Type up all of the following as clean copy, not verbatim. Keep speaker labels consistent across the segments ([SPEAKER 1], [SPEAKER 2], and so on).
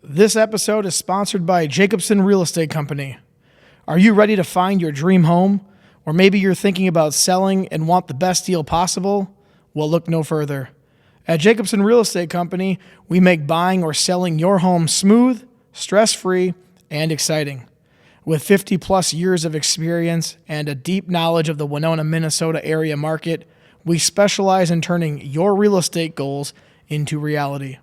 [SPEAKER 1] This episode is sponsored by Jacobson Real Estate Company. Are you ready to find your dream home? Or maybe you're thinking about selling and want the best deal possible? Well, look no further. At Jacobson Real Estate Company, we make buying or selling your home smooth, stress-free, and exciting. With 50 plus years of experience and a deep knowledge of the Winona, Minnesota area market, we specialize in turning your real estate goals into reality.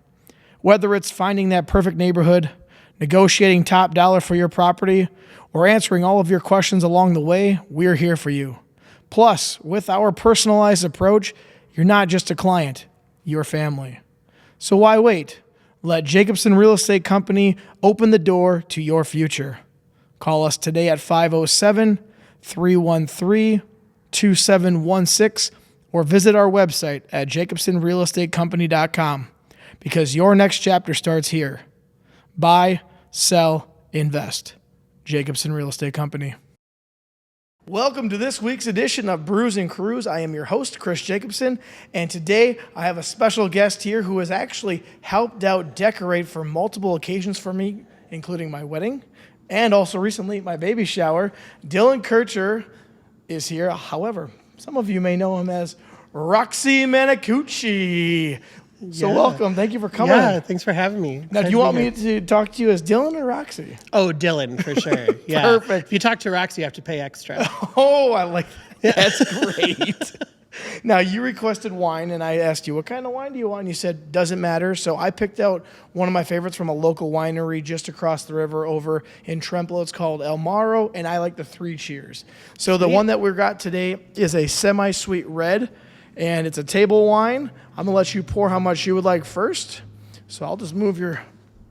[SPEAKER 1] Whether it's finding that perfect neighborhood, negotiating top dollar for your property, or answering all of your questions along the way, we're here for you. Plus, with our personalized approach, you're not just a client, you're family. So why wait? Let Jacobson Real Estate Company open the door to your future. Call us today at 507-313-2716 or visit our website at jacobsonrealestatecompany.com. Because your next chapter starts here. Buy, sell, invest. Jacobson Real Estate Company. Welcome to this week's edition of Brews Cruise. I am your host, Chris Jacobson, and today I have a special guest here who has actually helped out decorate for multiple occasions for me, including my wedding and also recently my baby shower. Dylan Kaercher is here. However, some of you may know him as Roxi Manacoochi. So welcome. Thank you for coming.
[SPEAKER 2] Yeah, thanks for having me.
[SPEAKER 1] Now, do you want me to talk to you as Dylan or Roxy?
[SPEAKER 2] Oh, Dylan, for sure. Yeah.
[SPEAKER 1] Perfect.
[SPEAKER 2] If you talk to Roxy, you have to pay extra.
[SPEAKER 1] Oh, I like that. That's great. Now, you requested wine, and I asked you, what kind of wine do you want? And you said, doesn't matter. So I picked out one of my favorites from a local winery just across the river over in Trempealeau. It's called El Maro, and I like the Three Cheers. So the one that we got today is a semi-sweet red, and it's a table wine. I'm going to let you pour how much you would like first. So I'll just move your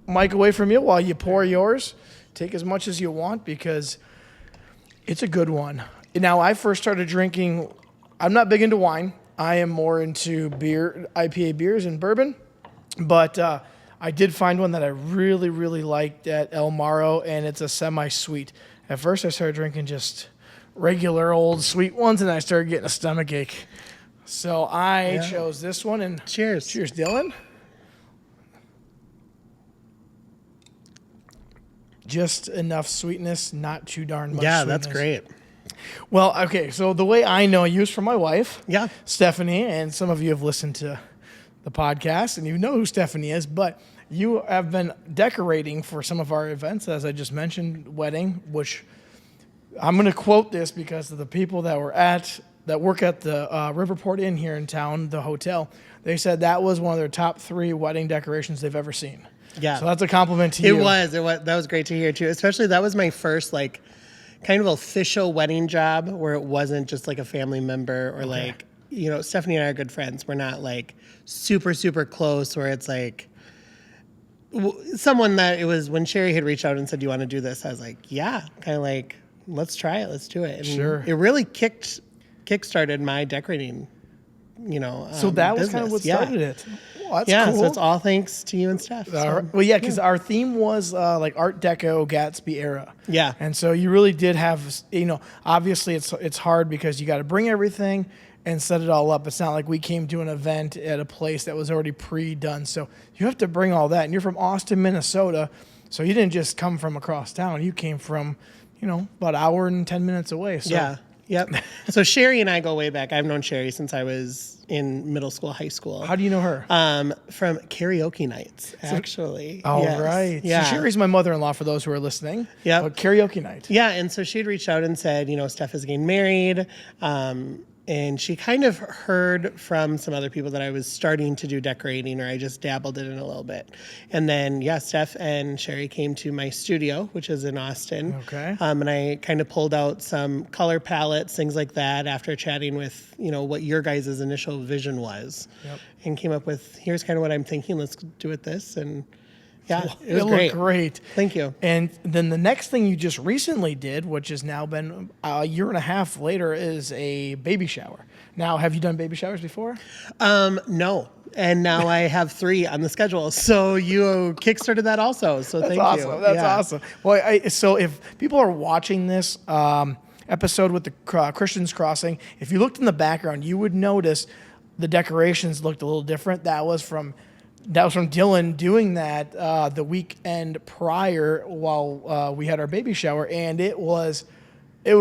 [SPEAKER 1] mic away from you while you pour yours. Take as much as you want because it's a good one. Now, I first started drinking, I'm not big into wine. I am more into beer, IPA beers and bourbon. But I did find one that I really, really liked at El Maro, and it's a semi-sweet. At first, I started drinking just regular old sweet ones, and I started getting a stomachache. So I chose this one, and
[SPEAKER 2] cheers.
[SPEAKER 1] Cheers, Dylan. Just enough sweetness, not too darn much
[SPEAKER 2] Yeah,
[SPEAKER 1] sweetness.
[SPEAKER 2] that's great.
[SPEAKER 1] Well, okay, so the way I know you is from my wife,
[SPEAKER 2] Yeah.
[SPEAKER 1] Stephanie, and some of you have listened to the podcast, and you know who Stephanie is, but you have been decorating for some of our events, as I just mentioned, wedding, which I'm going to quote this because of the people that work at the Riverport Inn here in town, the hotel. They said that was one of their top 3 wedding decorations they've ever seen.
[SPEAKER 2] Yeah.
[SPEAKER 1] So that's a compliment to you.
[SPEAKER 2] It was. That was great to hear, too. Especially that was my first, kind of official wedding job where it wasn't just, a family member or, Stephanie and I are good friends. We're not, super, super close where it's, someone that it was when Sherry had reached out and said, do you want to do this? I was like, yeah. Kind of let's try it. Let's do it. And
[SPEAKER 1] sure.
[SPEAKER 2] It really kickstarted my decorating,
[SPEAKER 1] so that was
[SPEAKER 2] business.
[SPEAKER 1] kind of what started it. Well, that's cool.
[SPEAKER 2] So it's all thanks to you and Steph.
[SPEAKER 1] Because our theme was Art Deco, Gatsby era.
[SPEAKER 2] Yeah.
[SPEAKER 1] And so you really did have, obviously it's hard because you got to bring everything and set it all up. It's not like we came to an event at a place that was already pre-done. So you have to bring all that. And you're from Austin, Minnesota, so you didn't just come from across town. You came from, about an hour and 10 minutes away. So.
[SPEAKER 2] Yeah. Yep. So Sherry and I go way back. I've known Sherry since I was in middle school, high school.
[SPEAKER 1] How do you know her?
[SPEAKER 2] From karaoke nights, actually.
[SPEAKER 1] Oh, yes. Right.
[SPEAKER 2] Yeah.
[SPEAKER 1] So Sherry's my mother-in-law, for those who are listening.
[SPEAKER 2] Yeah.
[SPEAKER 1] Karaoke night.
[SPEAKER 2] Yeah, and so she'd reached out and said, Steph is getting married. And she kind of heard from some other people that I was starting to do decorating, or I just dabbled in it a little bit. And then, Steph and Sherry came to my studio, which is in Austin.
[SPEAKER 1] Okay.
[SPEAKER 2] And I kind of pulled out some color palettes, things like that, after chatting with, what your guys' initial vision was.
[SPEAKER 1] Yep.
[SPEAKER 2] And came up with, here's kind of what I'm thinking, let's do it this. And Yeah, it was
[SPEAKER 1] looked
[SPEAKER 2] great.
[SPEAKER 1] great.
[SPEAKER 2] Thank you.
[SPEAKER 1] And then the next thing you just recently did, which has now been a year and a half later, is a baby shower. Now, have you done baby showers before?
[SPEAKER 2] No. And now I have 3 on the schedule. So you kickstarted that also. So thank
[SPEAKER 1] Awesome.
[SPEAKER 2] you.
[SPEAKER 1] That's awesome. Well, so if people are watching this episode with the Christians Crossing, if you looked in the background, you would notice the decorations looked a little different. That was from Dylan doing that the weekend prior while we had our baby shower, and it was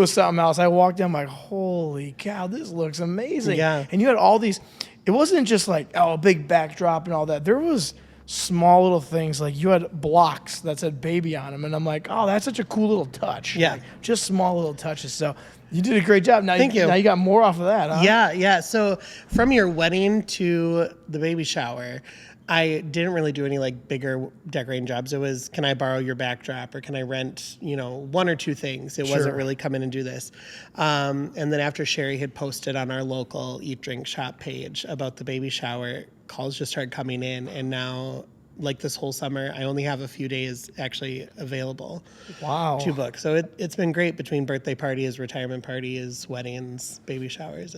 [SPEAKER 1] something else. I walked in, I'm like, holy cow, this looks amazing.
[SPEAKER 2] Yeah.
[SPEAKER 1] And you had all these. It wasn't just like a big backdrop and all that. There was small little things, like you had blocks that said baby on them, and I'm like, oh, that's such a cool little touch.
[SPEAKER 2] Yeah.
[SPEAKER 1] Like, just small little touches. So you did a great job.
[SPEAKER 2] Thank you.
[SPEAKER 1] Now you got more off of that, huh?
[SPEAKER 2] Yeah. So from your wedding to the baby shower, I didn't really do any like bigger decorating jobs. It was, can I borrow your backdrop, or can I rent, 1 or 2 things? It wasn't really come in and do this. And then after Sherry had posted on our local Eat Drink Shop page about the baby shower, calls just started coming in. And now, like this whole summer, I only have a few days actually available to book. So it's been great between birthday parties, retirement parties, weddings, baby showers.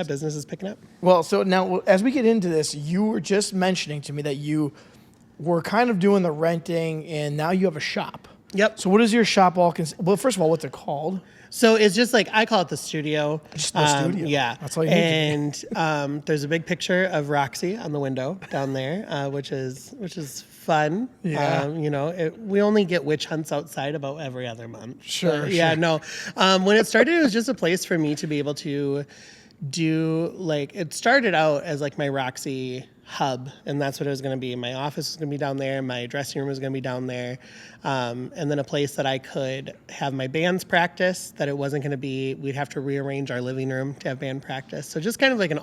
[SPEAKER 2] Business is picking up.
[SPEAKER 1] Well, so now as we get into this, you were just mentioning to me that you were kind of doing the renting, and now you have a shop.
[SPEAKER 2] Yep.
[SPEAKER 1] So what does your shop all consist? Well, first of all, what's it called?
[SPEAKER 2] So it's just like, I call it the studio.
[SPEAKER 1] Just the studio.
[SPEAKER 2] Yeah.
[SPEAKER 1] That's all you need.
[SPEAKER 2] And there's a big picture of Roxy on the window down there, which is fun.
[SPEAKER 1] Yeah.
[SPEAKER 2] We only get witch hunts outside about every other month.
[SPEAKER 1] Sure.
[SPEAKER 2] Yeah, no. When it started, it was just a place for me to be able to do, like, it started out as like my Roxy hub, and that's what it was going to be. My office was going to be down there, my dressing room was going to be down there, and then a place that I could have my bands practice, that it wasn't going to be, we'd have to rearrange our living room to have band practice. So just kind of like kind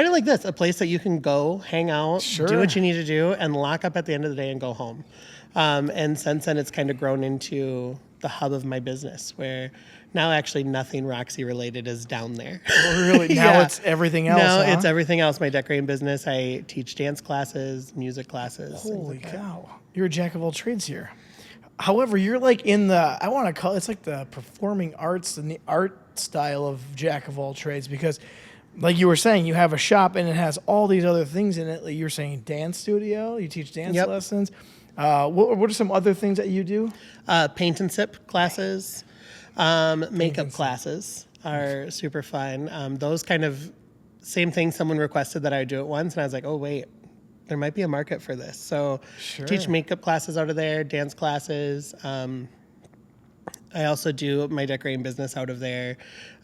[SPEAKER 2] of like this, a place that you can go, hang out, do what you need to do, and lock up at the end of the day and go home. And since then, it's kind of grown into the hub of my business, where now actually nothing Roxy related is down there.
[SPEAKER 1] Really? Now it's everything else,
[SPEAKER 2] No,
[SPEAKER 1] huh?
[SPEAKER 2] it's everything else. My decorating business, I teach dance classes, music classes.
[SPEAKER 1] Holy cow. You're a jack of all trades here. However, you're like in the, I want to call it's like the performing arts and the art style of jack of all trades, because like you were saying, you have a shop and it has all these other things in it. Like you were saying dance studio, you teach dance lessons. What are some other things that you do?
[SPEAKER 2] Paint and sip classes. Makeup classes are super fun. Those kind of same thing, someone requested that I do it once, and I was like, oh, wait, there might be a market for this. So teach makeup classes out of there, dance classes. I also do my decorating business out of there,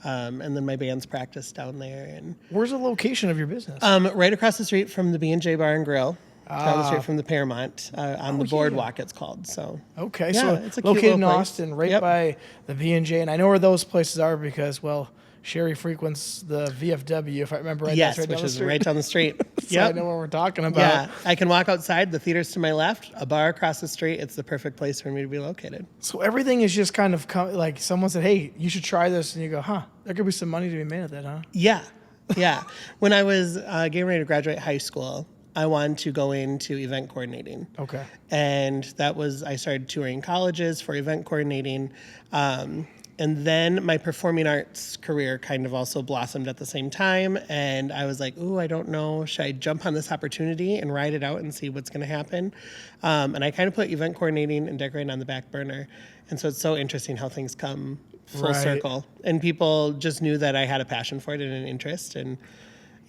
[SPEAKER 2] and then my band's practice down there. And
[SPEAKER 1] where's the location of your business?
[SPEAKER 2] Right across the street from the B&J Bar and Grill. Down the street from the Paramount, on the boardwalk, it's called. So
[SPEAKER 1] okay,
[SPEAKER 2] yeah,
[SPEAKER 1] so
[SPEAKER 2] it's a
[SPEAKER 1] located
[SPEAKER 2] cute
[SPEAKER 1] in
[SPEAKER 2] little place.
[SPEAKER 1] Austin, right by the B&J, and I know where those places are because, well, Sherry frequents the VFW, if I remember right.
[SPEAKER 2] Yes,
[SPEAKER 1] that's right
[SPEAKER 2] which
[SPEAKER 1] down the
[SPEAKER 2] is
[SPEAKER 1] street.
[SPEAKER 2] right down the street.
[SPEAKER 1] So I know what we're talking about.
[SPEAKER 2] Yeah, I can walk outside. The theater's to my left, a bar across the street. It's the perfect place for me to be located.
[SPEAKER 1] So everything is just kind of like someone said, hey, you should try this, and you go, there could be some money to be made at that, huh?
[SPEAKER 2] Yeah. When I was getting ready to graduate high school, I wanted to go into event coordinating.
[SPEAKER 1] Okay.
[SPEAKER 2] And I started touring colleges for event coordinating. And then my performing arts career kind of also blossomed at the same time. And I was like, ooh, I don't know. Should I jump on this opportunity and ride it out and see what's going to happen? And I kind of put event coordinating and decorating on the back burner. And so it's so interesting how things come full circle. And people just knew that I had a passion for it and an interest. And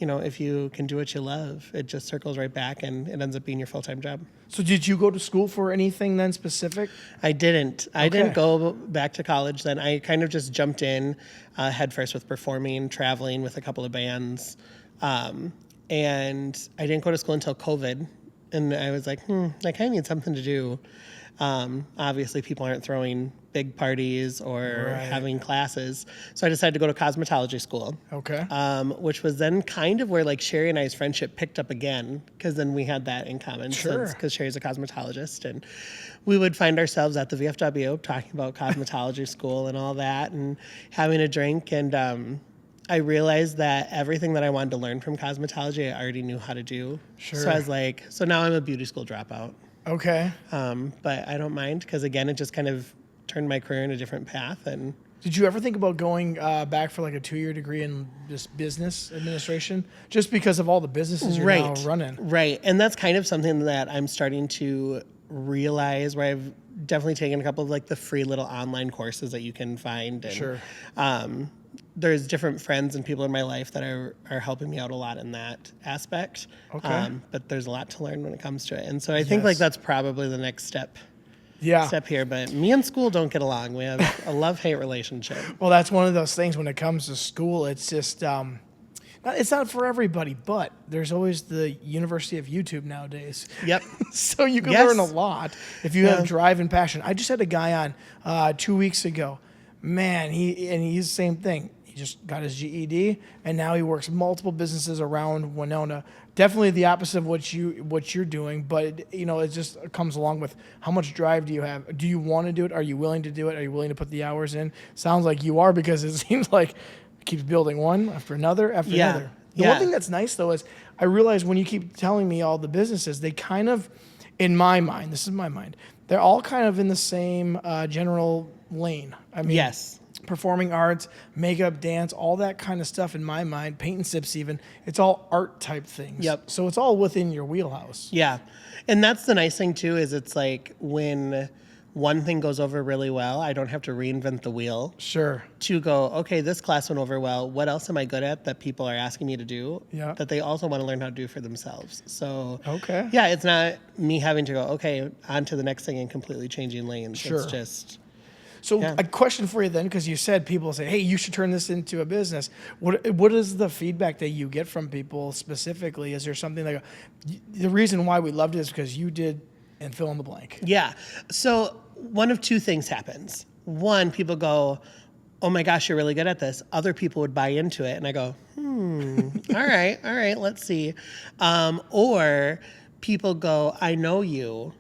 [SPEAKER 2] if you can do what you love, it just circles right back and it ends up being your full-time job.
[SPEAKER 1] So did you go to school for anything then specific?
[SPEAKER 2] I didn't. I didn't go back to college then. I kind of just jumped in headfirst with performing, traveling with a couple of bands. And I didn't go to school until COVID. And I was like, I kind of need something to do. Obviously, people aren't throwing big parties or having classes. So I decided to go to cosmetology school.
[SPEAKER 1] Okay.
[SPEAKER 2] Which was then kind of where like Sherry and I's friendship picked up again, because then we had that in common.
[SPEAKER 1] Sure.
[SPEAKER 2] Because Sherry's a cosmetologist, and we would find ourselves at the VFW talking about cosmetology school and all that, and having a drink. And I realized that everything that I wanted to learn from cosmetology, I already knew how to do.
[SPEAKER 1] Sure.
[SPEAKER 2] So I was like, so now I'm a beauty school dropout.
[SPEAKER 1] Okay.
[SPEAKER 2] But I don't mind because, again, it just kind of turned my career in a different path. And
[SPEAKER 1] Did you ever think about going back for like a 2-year degree in just business administration, just because of all the businesses you're now running?
[SPEAKER 2] Right. And that's kind of something that I'm starting to realize, where I've definitely taken a couple of like the free little online courses that you can find. And,
[SPEAKER 1] Sure.
[SPEAKER 2] There's different friends and people in my life that are helping me out a lot in that aspect.
[SPEAKER 1] Okay.
[SPEAKER 2] But there's a lot to learn when it comes to it. And so I think like that's probably the next step here. But me and school don't get along. We have a love-hate relationship.
[SPEAKER 1] Well, that's one of those things when it comes to school. It's just, it's not for everybody, but there's always the University of YouTube nowadays.
[SPEAKER 2] Yep.
[SPEAKER 1] So you can learn a lot if you have drive and passion. I just had a guy on 2 weeks ago. Man, he's the same thing. He just got his GED, and now he works multiple businesses around Winona. Definitely the opposite of what you're doing, but it just comes along with how much drive do you have? Do you want to do it? Are you willing to do it? Are you willing to put the hours in? Sounds like you are, because it seems like it keeps building one after another after another. The one thing that's nice though is I realize when you keep telling me all the businesses, they kind of, in my mind, this is my mind, they're all kind of in the same general lane. I mean,
[SPEAKER 2] yes.
[SPEAKER 1] Performing arts, makeup, dance, all that kind of stuff in my mind, paint and sips even, it's all art type things.
[SPEAKER 2] Yep.
[SPEAKER 1] So it's all within your wheelhouse.
[SPEAKER 2] Yeah. And that's the nice thing too, is it's like when one thing goes over really well, I don't have to reinvent the wheel.
[SPEAKER 1] Sure.
[SPEAKER 2] To go, okay, this class went over well. What else am I good at that people are asking me to do that they also want to learn how to do for themselves? So, yeah, it's not me having to go, okay, on to the next thing and completely changing lanes.
[SPEAKER 1] Sure.
[SPEAKER 2] It's just...
[SPEAKER 1] So a question for you then, because you said people say, hey, you should turn this into a business. What is the feedback that you get from people specifically? Is there something like, the reason why we loved it is because you did, and fill in the blank.
[SPEAKER 2] Yeah. So one of two things happens. One, people go, oh my gosh, you're really good at this. Other people would buy into it. And I go, all right, let's see. Or people go, I know you.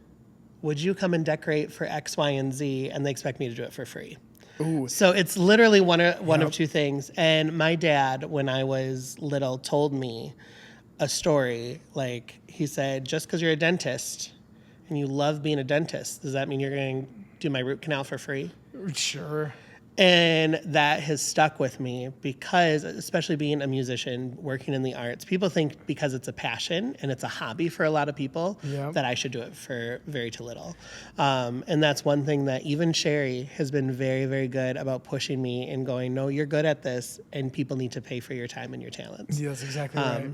[SPEAKER 2] Would you come and decorate for X, Y, and Z? And they expect me to do it for free.
[SPEAKER 1] Ooh.
[SPEAKER 2] So it's literally one of two things. And my dad, when I was little, told me a story. Like, he said, just because you're a dentist and you love being a dentist, does that mean you're going to do my root canal for free?
[SPEAKER 1] Sure.
[SPEAKER 2] And that has stuck with me because, especially being a musician, working in the arts, people think because it's a passion and it's a hobby for a lot of people that I should do it for very too little. And that's one thing that even Sherry has been very, very good about pushing me and going, no, you're good at this and people need to pay for your time and your talents.
[SPEAKER 1] Yeah, that's exactly right.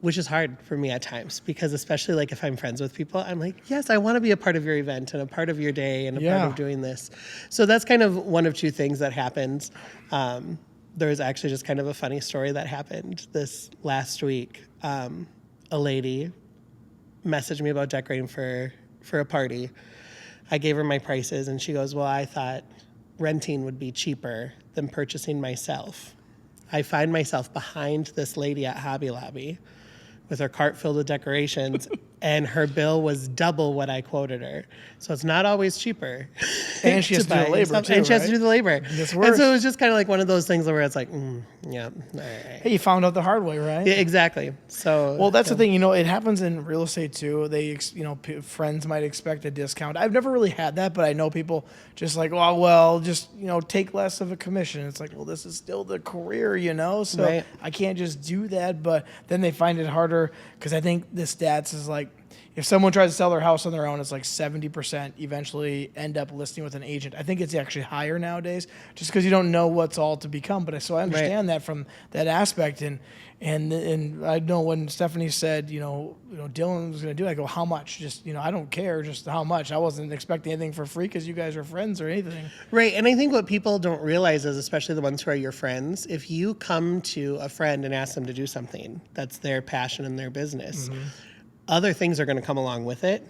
[SPEAKER 2] Which is hard for me at times because especially like if I'm friends with people, I'm like, yes, I want to be a part of your event and a part of your day and a part of doing this. So that's kind of one of two things that happens. There was actually just kind of a funny story that happened this last week. A lady messaged me about decorating for a party. I gave her my prices and she goes, well, I thought renting would be cheaper than purchasing myself. I find myself behind this lady at Hobby Lobby with her cart filled with decorations, and her bill was double what I quoted her. So it's not always cheaper.
[SPEAKER 1] And she has to do the labor, too,
[SPEAKER 2] and she has to do the labor.
[SPEAKER 1] It's
[SPEAKER 2] And
[SPEAKER 1] worse.
[SPEAKER 2] so it was just kind of like one of those things where it's like, yeah, all right.
[SPEAKER 1] Hey, you found out the hard way, right?
[SPEAKER 2] Yeah, exactly. So
[SPEAKER 1] Well, that's the thing. It happens in real estate too. They, friends might expect a discount. I've never really had that, but I know people just like, oh, well, just take less of a commission. It's like, well, this is still the career, so I can't just do that. But then they find it harder because I think the stats is like, if someone tries to sell their house on their own, it's like 70% eventually end up listing with an agent. I think it's actually higher nowadays just because you don't know what's all to become. But so I understand that from that aspect. And I know when Stephanie said, Dylan was going to do it, I go, how much? Just, I don't care, just how much. I wasn't expecting anything for free because you guys are friends or anything.
[SPEAKER 2] Right. And I think what people don't realize is, especially the ones who are your friends, if you come to a friend and ask them to do something that's their passion and their business, other things are going to come along with it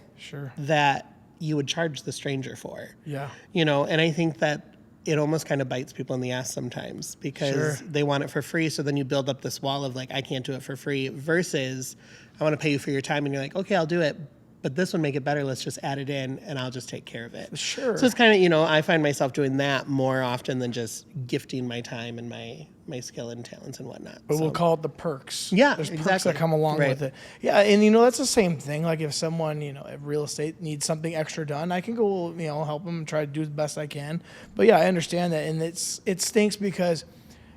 [SPEAKER 2] that you would charge the stranger for. Yeah. And I think that it almost kind of bites people in the ass sometimes because they want it for free. So then you build up this wall of like, I can't do it for free versus I want to pay you for your time. And you're like, okay, I'll do it. but this would make it better. Let's just add it in and I'll just take care of it.
[SPEAKER 1] Sure.
[SPEAKER 2] So it's kind of, I find myself doing that more often than just gifting my time and my skill and talents and whatnot.
[SPEAKER 1] But we'll call it the perks.
[SPEAKER 2] Yeah,
[SPEAKER 1] There's perks
[SPEAKER 2] exactly.
[SPEAKER 1] that come along
[SPEAKER 2] Right.
[SPEAKER 1] with it. Yeah, and that's the same thing. Like if someone, at real estate needs something extra done, I can go, help them, try to do the best I can. But yeah, I understand that. And it stinks because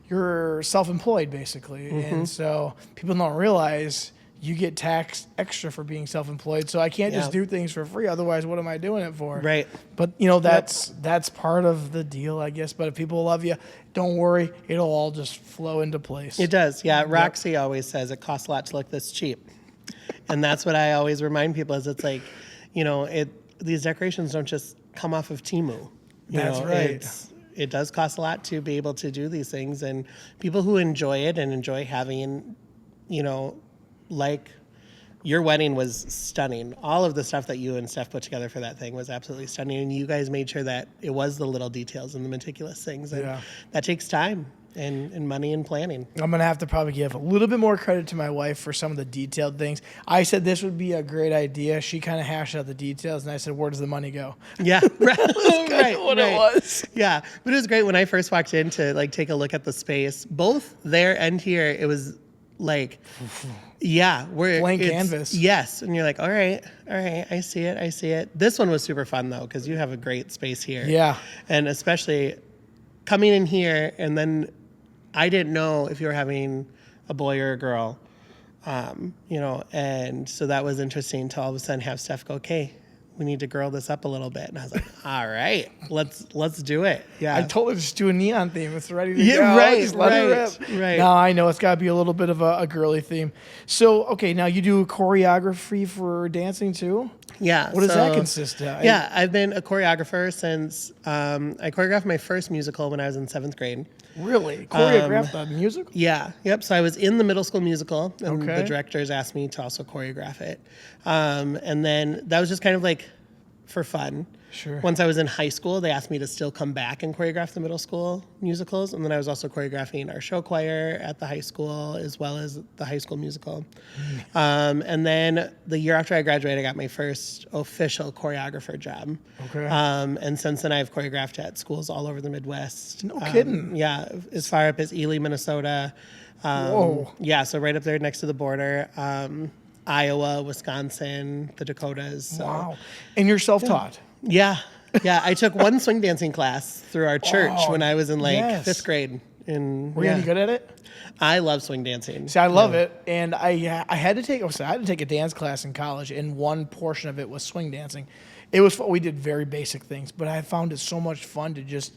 [SPEAKER 1] you're self-employed basically. And so people don't realize you get taxed extra for being self-employed. So I can't just do things for free. Otherwise, what am I doing it for?
[SPEAKER 2] Right.
[SPEAKER 1] But that's part of the deal, I guess. But if people love you, don't worry, it'll all just flow into place.
[SPEAKER 2] It does. Yeah. Roxy always says it costs a lot to look this cheap. And that's what I always remind people is it's like, these decorations don't just come off of Temu.
[SPEAKER 1] That's right.
[SPEAKER 2] It does cost a lot to be able to do these things, and people who enjoy it and enjoy having, like your wedding was stunning. All of the stuff that you and Steph put together for that thing was absolutely stunning. And you guys made sure that it was the little details and the meticulous things. And that takes time and money and planning.
[SPEAKER 1] I'm going to have to probably give a little bit more credit to my wife for some of the detailed things. I said this would be a great idea. She kind of hashed out the details, and I said, where does the money go?
[SPEAKER 2] Yeah, right.
[SPEAKER 1] Right, what it was.
[SPEAKER 2] Yeah, but it was great when I first walked in to take a look at the space. Both there and here, it was like... Yeah,
[SPEAKER 1] blank canvas.
[SPEAKER 2] Yes, and you're like, all right, I see it. This one was super fun though because you have a great space here.
[SPEAKER 1] Yeah,
[SPEAKER 2] and especially coming in here, and then I didn't know if you were having a boy or a girl, and so that was interesting to all of a sudden have Steph go, okay, we need to girl this up a little bit. And I was like, all right, let's do it. Yeah.
[SPEAKER 1] I told her just do a neon theme. It's ready to
[SPEAKER 2] Yeah,
[SPEAKER 1] go.
[SPEAKER 2] right,
[SPEAKER 1] Just let it rip.
[SPEAKER 2] right.
[SPEAKER 1] Now I know it's got to be a little bit of a girly theme. So, okay, now you do choreography for dancing too?
[SPEAKER 2] Yeah.
[SPEAKER 1] What does that consist of?
[SPEAKER 2] Yeah, I've been a choreographer since I choreographed my first musical when I was in 7th grade.
[SPEAKER 1] Really? Choreographed a musical?
[SPEAKER 2] Yeah. Yep. So I was in the middle school musical, and
[SPEAKER 1] Okay.
[SPEAKER 2] the directors asked me to also choreograph it. And then that was just kind of like for fun.
[SPEAKER 1] Sure.
[SPEAKER 2] Once I was in high school, they asked me to still come back and choreograph the middle school musicals. And then I was also choreographing our show choir at the high school as well as the high school musical. And then the year after I graduated, I got my first official choreographer job.
[SPEAKER 1] Okay.
[SPEAKER 2] And since then, I've choreographed at schools all over the Midwest.
[SPEAKER 1] No kidding.
[SPEAKER 2] Yeah, as far up as Ely, Minnesota.
[SPEAKER 1] Whoa.
[SPEAKER 2] Yeah, so right up there next to the border. Iowa, Wisconsin, the Dakotas. So.
[SPEAKER 1] Wow. And you're self-taught?
[SPEAKER 2] Yeah. I took one swing dancing class through our church when I was in
[SPEAKER 1] yes.
[SPEAKER 2] 5th grade.
[SPEAKER 1] Were you any good at it?
[SPEAKER 2] I love swing dancing.
[SPEAKER 1] See, I love it, and I had to take a dance class in college, and one portion of it was swing dancing. It was fun. We did very basic things, but I found it so much fun to just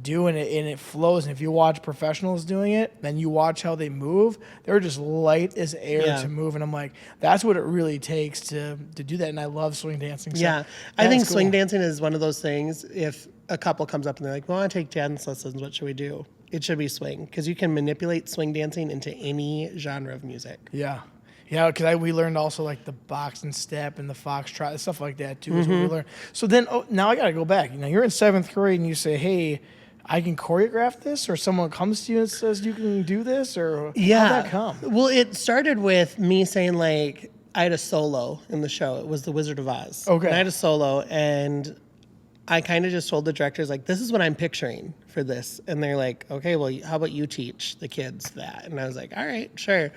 [SPEAKER 1] doing it, and it flows. And if you watch professionals doing it, and you watch how they move, they're just light as air to move. And I'm like, that's what it really takes to do that. And I love swing dancing. So
[SPEAKER 2] Yeah, I think swing dancing is one of those things. If a couple comes up and they're like, "Well, I want to take dance lessons. What should we do?" It should be swing, because you can manipulate swing dancing into any genre of music.
[SPEAKER 1] Yeah. Yeah, because we learned also like the box and step and the foxtrot, stuff like that too, is what we learned. So then, now I got to go back. Now you're in 7th grade and you say, hey, I can choreograph this, or someone comes to you and says you can do this, or how'd that come?
[SPEAKER 2] Well, it started with me saying like, I had a solo in the show. It was The Wizard of Oz.
[SPEAKER 1] Okay.
[SPEAKER 2] And I had a solo, and I kind of just told the directors, like, this is what I'm picturing for this. And they're like, okay, well, how about you teach the kids that? And I was like, all right, sure.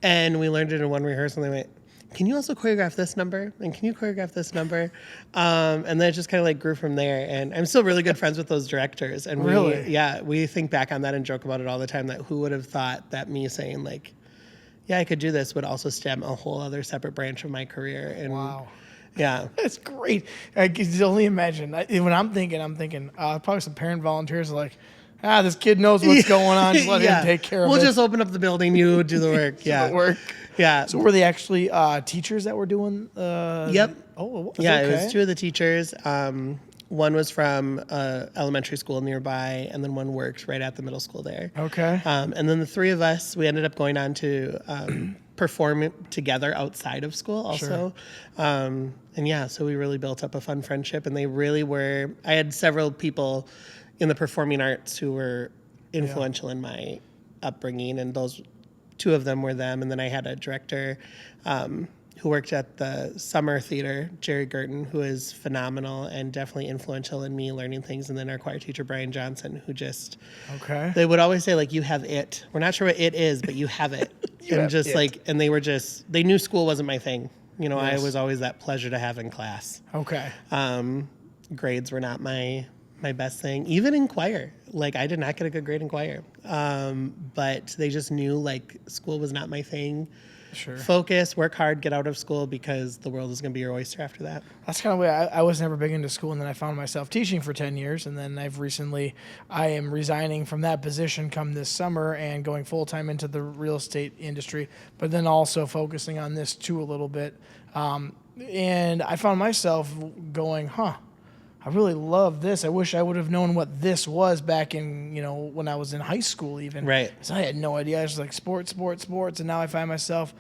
[SPEAKER 2] And we learned it in one rehearsal, and they went, can you also choreograph this number? And can you choreograph this number? And then it just kind of like grew from there. And I'm still really good friends with those directors. And we think back on that and joke about it all the time, that who would have thought that me saying like, yeah, I could do this would also stem a whole other separate branch of my career. And
[SPEAKER 1] Wow.
[SPEAKER 2] Yeah.
[SPEAKER 1] That's great. I can only imagine. When I'm thinking, probably some parent volunteers are like, this kid knows what's going on. Just let him take care of it.
[SPEAKER 2] We'll just open up the building. You do the work.
[SPEAKER 1] The work.
[SPEAKER 2] Yeah.
[SPEAKER 1] So were they actually teachers that were doing?
[SPEAKER 2] Yep.
[SPEAKER 1] Oh,
[SPEAKER 2] yeah.
[SPEAKER 1] okay.
[SPEAKER 2] It was 2 of the teachers. One was from elementary school nearby, and then one worked right at the middle school there.
[SPEAKER 1] Okay.
[SPEAKER 2] And then the 3 of us, we ended up going on to perform together outside of school also. Sure. And yeah, so we really built up a fun friendship, and they really were. I had several people in the performing arts who were influential in my upbringing, and those 2 of them were them. And then I had a director who worked at the summer theater, Jerry Gerton, who is phenomenal and definitely influential in me learning things. And then our choir teacher, Brian Johnson, who just, they would always say, like, you have it. We're not sure what it is, but you have it. And just it. Like, and they were just, they knew school wasn't my thing. You know, I was always that pleasure to have in class. Grades were not my best thing, even in choir. Like, I did not get a good grade in choir. But they just knew, like, school was not my thing. Focus, work hard, get out of school, because the world is going to be your oyster after that.
[SPEAKER 1] That's kind of the way I was never big into school, and then I found myself teaching for 10 years, and then I am resigning from that position come this summer and going full-time into the real estate industry, but then also focusing on this too a little bit. And I found myself going, I really love this. I wish I would have known what this was back in, when I was in high school even.
[SPEAKER 2] Right.
[SPEAKER 1] Because I had no idea. I was like, sports. And now I find myself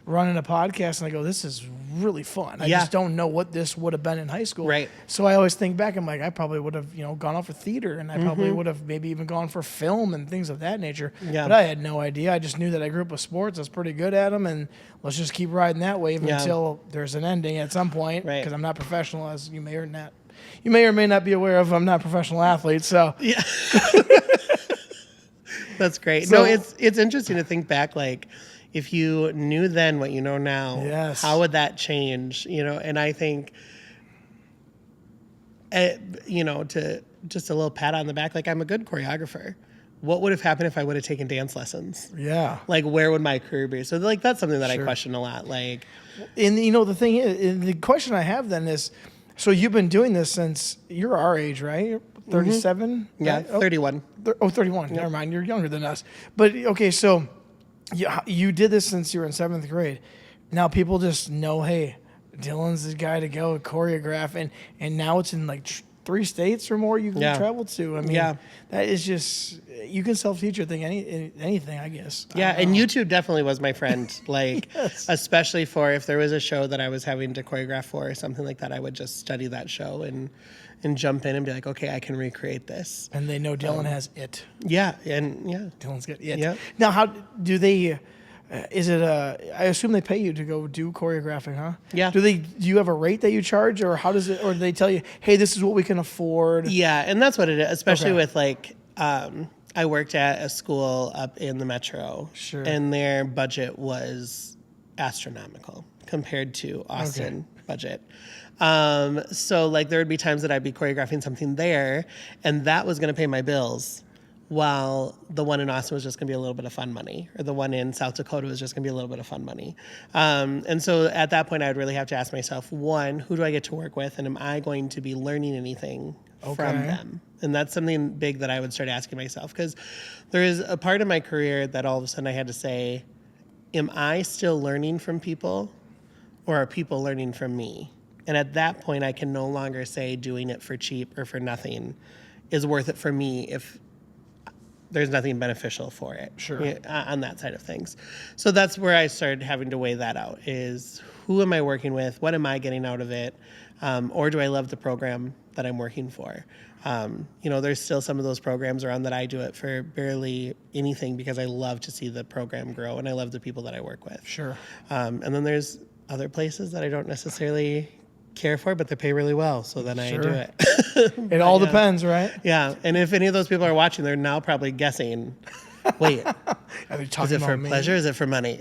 [SPEAKER 1] running a podcast and I go, this is really fun. I just don't know what this would have been in high school.
[SPEAKER 2] Right.
[SPEAKER 1] So I always think back, I'm like, I probably would have, gone off for theater, and I probably would have maybe even gone for film and things of that nature. Yeah. But I had no idea. I just knew that I grew up with sports. I was pretty good at them, and let's just keep riding that wave until there's an ending at some point. Right. Because I'm not professional, as you may or may not be aware of. I'm not a professional athlete, so. Yeah.
[SPEAKER 2] That's great. So, no, it's interesting to think back, like, if you knew then what you know now, how would that change? And I think, to just a little pat on the back, like, I'm a good choreographer. What would have happened if I would have taken dance lessons? Yeah. Like, where would my career be? So, like, that's something that I question a lot. Like,
[SPEAKER 1] and the thing is, the question I have then is, so you've been doing this since you're our age, right? 37?
[SPEAKER 2] Yeah, right? 31.
[SPEAKER 1] 31. Yep. Never mind. You're younger than us. But, okay, so you did this since you were in 7th grade. Now people just know, hey, Dylan's the guy to go choreograph. And now it's in, like, 3 states or more you can travel to. I mean, that is just, you can self-teach anything, I guess.
[SPEAKER 2] Yeah, and YouTube definitely was my friend. Like, especially for if there was a show that I was having to choreograph for or something like that, I would just study that show and jump in and be like, okay, I can recreate this.
[SPEAKER 1] And they know Dylan has it.
[SPEAKER 2] Yeah,
[SPEAKER 1] Dylan's got it. Yeah. Now, how do they... I assume they pay you to go do choreographing, huh?
[SPEAKER 2] Yeah.
[SPEAKER 1] Do you have a rate that you charge, or how does it, or do they tell you, hey, this is what we can afford?
[SPEAKER 2] Yeah, and that's what it is, especially with, like, I worked at a school up in the metro. Sure. And their budget was astronomical compared to Austin budget. So, like, there would be times that I'd be choreographing something there, and that was going to pay my bills, while the one in Austin was just going to be a little bit of fun money, or the one in South Dakota was just going to be a little bit of fun money. And so at that point, I would really have to ask myself, one, who do I get to work with, and am I going to be learning anything from them? And that's something big that I would start asking myself, because there is a part of my career that all of a sudden I had to say, am I still learning from people, or are people learning from me? And at that point, I can no longer say doing it for cheap or for nothing is worth it for me if there's nothing beneficial for it on that side of things. So that's where I started having to weigh that out, is who am I working with? What am I getting out of it? Or do I love the program that I'm working for? There's still some of those programs around that I do it for barely anything, because I love to see the program grow and I love the people that I work with.
[SPEAKER 1] Sure.
[SPEAKER 2] And then there's other places that I don't necessarily care for, but they pay really well, so then I do it.
[SPEAKER 1] It all depends, right?
[SPEAKER 2] Yeah, and if any of those people are watching, they're now probably guessing, wait, is it for pleasure, is it for money?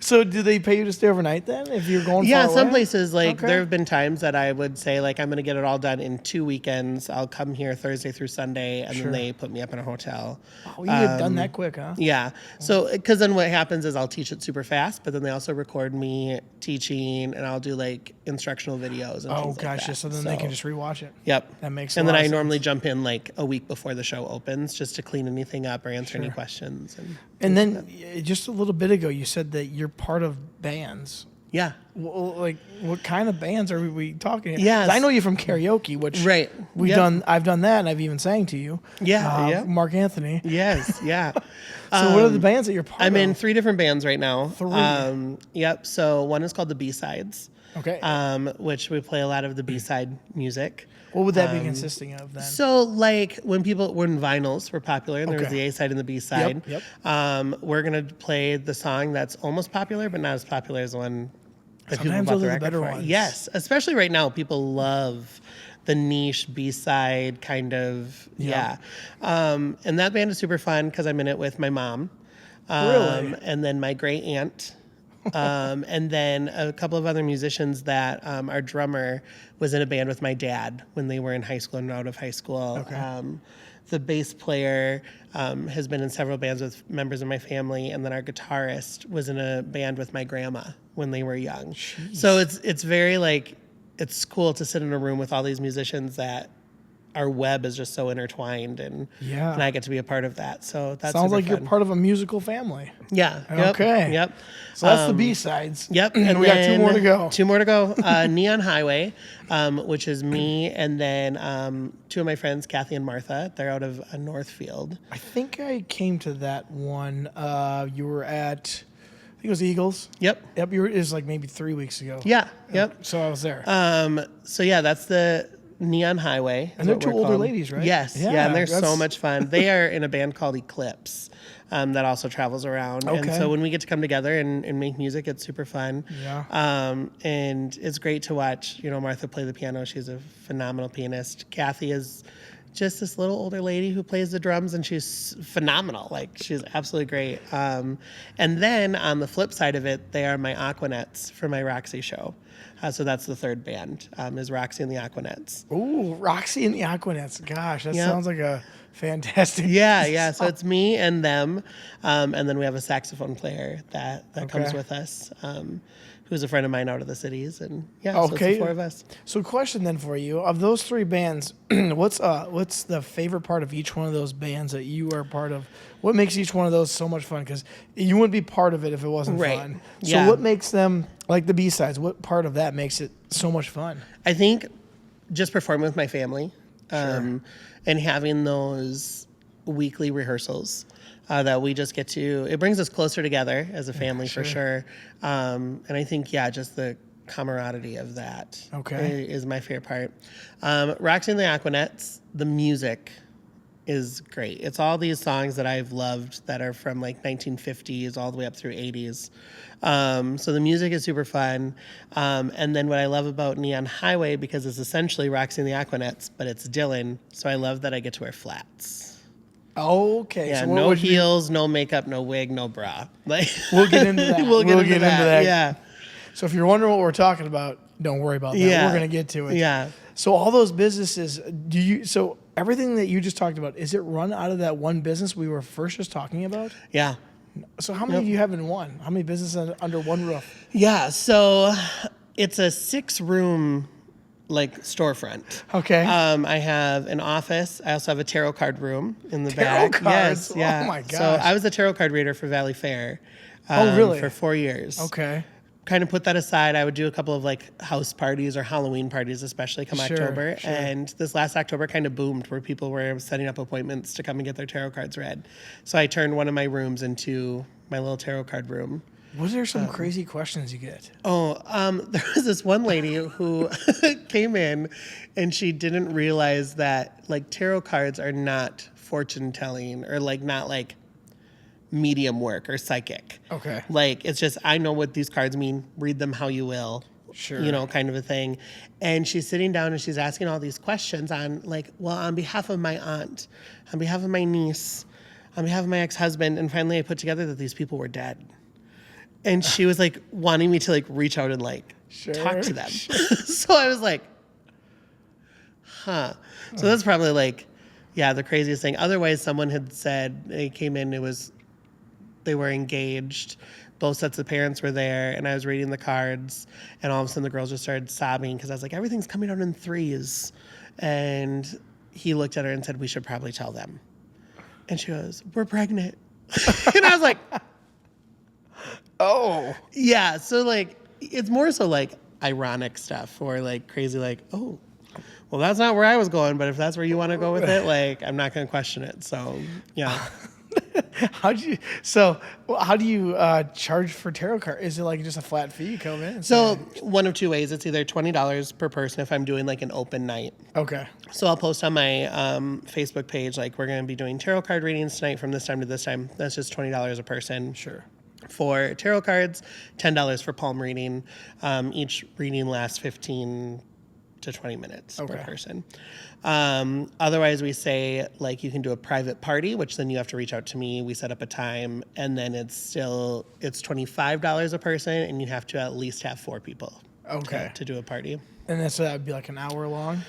[SPEAKER 1] So do they pay you to stay overnight then, if you're going far away?
[SPEAKER 2] Some places, like, there have been times that I would say, like, I'm going to get it all done in 2 weekends. I'll come here Thursday through Sunday, and then they put me up in a hotel.
[SPEAKER 1] Oh, you have done that quick, huh?
[SPEAKER 2] Yeah. So, because then what happens is I'll teach it super fast, but then they also record me teaching, and I'll do, like, instructional videos and things like that.
[SPEAKER 1] So then they can just rewatch it.
[SPEAKER 2] Yep.
[SPEAKER 1] That makes
[SPEAKER 2] sense. And then I normally jump in, like, a week before the show opens, just to clean anything up or answer any questions.
[SPEAKER 1] And then just a little bit ago, you said that you're part of bands.
[SPEAKER 2] Yeah.
[SPEAKER 1] Well, like, what kind of bands are we talking?
[SPEAKER 2] Yeah.
[SPEAKER 1] I know you from karaoke, which I've done that, and I've even sang to you.
[SPEAKER 2] Yeah.
[SPEAKER 1] Mark Anthony.
[SPEAKER 2] Yes. Yeah.
[SPEAKER 1] So what are the bands that you're part of?
[SPEAKER 2] I'm in 3 different bands right now.
[SPEAKER 1] 3.
[SPEAKER 2] Yep. So one is called the B-Sides.
[SPEAKER 1] Okay.
[SPEAKER 2] Which we play a lot of the B-side music.
[SPEAKER 1] What would that be consisting of then?
[SPEAKER 2] So, like when vinyls were popular, and there was
[SPEAKER 1] Okay.
[SPEAKER 2] the A side and the B side.
[SPEAKER 1] Yep.
[SPEAKER 2] We're gonna play the song that's almost popular, but not as popular as the one that people
[SPEAKER 1] Sometimes
[SPEAKER 2] bought
[SPEAKER 1] those
[SPEAKER 2] the
[SPEAKER 1] are the
[SPEAKER 2] record
[SPEAKER 1] better
[SPEAKER 2] for.
[SPEAKER 1] ones.
[SPEAKER 2] Yes, especially right now, people love the niche B side kind of.
[SPEAKER 1] Yeah.
[SPEAKER 2] And that band is super fun because I'm in it with my mom,
[SPEAKER 1] Really?
[SPEAKER 2] and then my great aunt. And then a couple of other musicians that our drummer was in a band with my dad when they were in high school and out of high school.
[SPEAKER 1] Okay.
[SPEAKER 2] The bass player has been in several bands with members of my family, and then our guitarist was in a band with my grandma when they were young.
[SPEAKER 1] Jeez.
[SPEAKER 2] So it's very like, it's cool to sit in a room with all these musicians that our web is just so intertwined, and I get to be a part of that. So that's
[SPEAKER 1] Sounds
[SPEAKER 2] super
[SPEAKER 1] like
[SPEAKER 2] fun.
[SPEAKER 1] you're part of a musical family.
[SPEAKER 2] Yeah. Yep,
[SPEAKER 1] Okay.
[SPEAKER 2] Yep.
[SPEAKER 1] So that's the B-sides.
[SPEAKER 2] Yep.
[SPEAKER 1] And we got 2 more to go.
[SPEAKER 2] 2 more to go. Neon Highway, which is me, and then 2 of my friends, Kathy and Martha. They're out of Northfield.
[SPEAKER 1] I think I came to that one. You were at, I think it was Eagles.
[SPEAKER 2] Yep.
[SPEAKER 1] Yep. It was like maybe 3 weeks ago.
[SPEAKER 2] Yeah. Yep.
[SPEAKER 1] So I was there.
[SPEAKER 2] So yeah, that's the Neon Highway.
[SPEAKER 1] And they're 2 older ladies, right?
[SPEAKER 2] Yes. Yeah, and they're so much fun. They are in a band called Eclipse. That also travels around.
[SPEAKER 1] Okay.
[SPEAKER 2] And so when we get to come together and make music, it's super fun.
[SPEAKER 1] Yeah.
[SPEAKER 2] And it's great to watch, Martha play the piano. She's a phenomenal pianist. Kathy is just this little older lady who plays the drums, and she's phenomenal. Like, she's absolutely great. And then on the flip side of it, they are my Aquanettes for my Roxy show. So that's the third band, is Roxy and the Aquanettes.
[SPEAKER 1] Ooh, Roxy and the Aquanettes. Gosh, that
[SPEAKER 2] Yep.
[SPEAKER 1] sounds like a fantastic.
[SPEAKER 2] Yeah. So it's me and them, and then we have a saxophone player that comes
[SPEAKER 1] Okay.
[SPEAKER 2] with us, who's a friend of mine out of the cities, and so it's the 4 of us.
[SPEAKER 1] So question then for you, of those 3 bands, what's the favorite part of each one of those bands that you are part of? What makes each one of those so much fun? Because you wouldn't be part of it if it wasn't
[SPEAKER 2] Right.
[SPEAKER 1] fun. So
[SPEAKER 2] Yeah.
[SPEAKER 1] what makes them, like the B-sides, what part of that makes it so much fun?
[SPEAKER 2] I think just performing with my family, and having those weekly rehearsals that we just get to, it brings us closer together as a family for sure. And I think, just the camaraderie of that is my favorite part. Roxy and the Aquanettes, the music is great. It's all these songs that I've loved that are from like 1950s all the way up through 80s. So the music is super fun. And then what I love about Neon Highway, because it's essentially Roxy and the Aquanettes, but it's Dylan, so I love that I get to wear flats.
[SPEAKER 1] Okay.
[SPEAKER 2] Yeah,
[SPEAKER 1] So what
[SPEAKER 2] no
[SPEAKER 1] would you-
[SPEAKER 2] heels, no makeup, no wig, no bra. Like,
[SPEAKER 1] We'll get into that.
[SPEAKER 2] we'll get into that. Yeah.
[SPEAKER 1] So if you're wondering what we're talking about, don't worry about that.
[SPEAKER 2] Yeah.
[SPEAKER 1] We're going to get to it.
[SPEAKER 2] Yeah.
[SPEAKER 1] So all those businesses, so everything that you just talked about, is it run out of that one business we were first just talking about?
[SPEAKER 2] Yeah.
[SPEAKER 1] So how many do you have in one? How many businesses under one roof?
[SPEAKER 2] Yeah. So it's a 6-room like storefront.
[SPEAKER 1] Okay.
[SPEAKER 2] I have an office. I also have a tarot card room in the
[SPEAKER 1] Tarot
[SPEAKER 2] back.
[SPEAKER 1] cards?
[SPEAKER 2] Yes, yeah.
[SPEAKER 1] Oh my
[SPEAKER 2] So
[SPEAKER 1] gosh.
[SPEAKER 2] I was the tarot card reader for Valley Fair.
[SPEAKER 1] Oh, really?
[SPEAKER 2] For 4 years.
[SPEAKER 1] Okay.
[SPEAKER 2] Kind of put that aside. I would do a couple of like house parties or Halloween parties, especially come
[SPEAKER 1] Sure,
[SPEAKER 2] October.
[SPEAKER 1] sure.
[SPEAKER 2] And this last October kind of boomed where people were setting up appointments to come and get their tarot cards read. So I turned one of my rooms into my little tarot card room.
[SPEAKER 1] Was there some crazy questions you get?
[SPEAKER 2] Oh, there was this one lady who came in and she didn't realize that like tarot cards are not fortune telling or like not like medium work or psychic.
[SPEAKER 1] Okay.
[SPEAKER 2] Like it's just, I know what these cards mean, read them how you will.
[SPEAKER 1] Sure.
[SPEAKER 2] Kind of a thing. And she's sitting down and she's asking all these questions on like, well, on behalf of my aunt, on behalf of my niece, on behalf of my ex-husband. And finally I put together that these people were dead. And she was like wanting me to like reach out and like talk to them. So I was like, huh. So that's probably like, the craziest thing. Otherwise, someone had said they came in, they were engaged. Both sets of parents were there, and I was reading the cards, and all of a sudden the girls just started sobbing because I was like, everything's coming out in 3s. And he looked at her and said, we should probably tell them. And she goes, we're pregnant. And I was like,
[SPEAKER 1] Oh.
[SPEAKER 2] yeah. So like, it's more so like ironic stuff or like crazy, like, oh, well, that's not where I was going, but if that's where you want to go with it, like, I'm not going to question it. So, yeah.
[SPEAKER 1] How do you charge for tarot card? Is it like just a flat fee? You come in.
[SPEAKER 2] So one of two ways. It's either $20 per person if I'm doing like an open night.
[SPEAKER 1] Okay.
[SPEAKER 2] So I'll post on my Facebook page, like, we're going to be doing tarot card readings tonight from this time to this time. That's just $20 a person.
[SPEAKER 1] Sure.
[SPEAKER 2] For tarot cards, $10 for palm reading. Each reading lasts 15 to 20 minutes per person. Otherwise, we say, like, you can do a private party, which then you have to reach out to me. We set up a time, and then it's $25 a person, and you have to at least have 4 people to do a party.
[SPEAKER 1] And then so that would be like an hour long?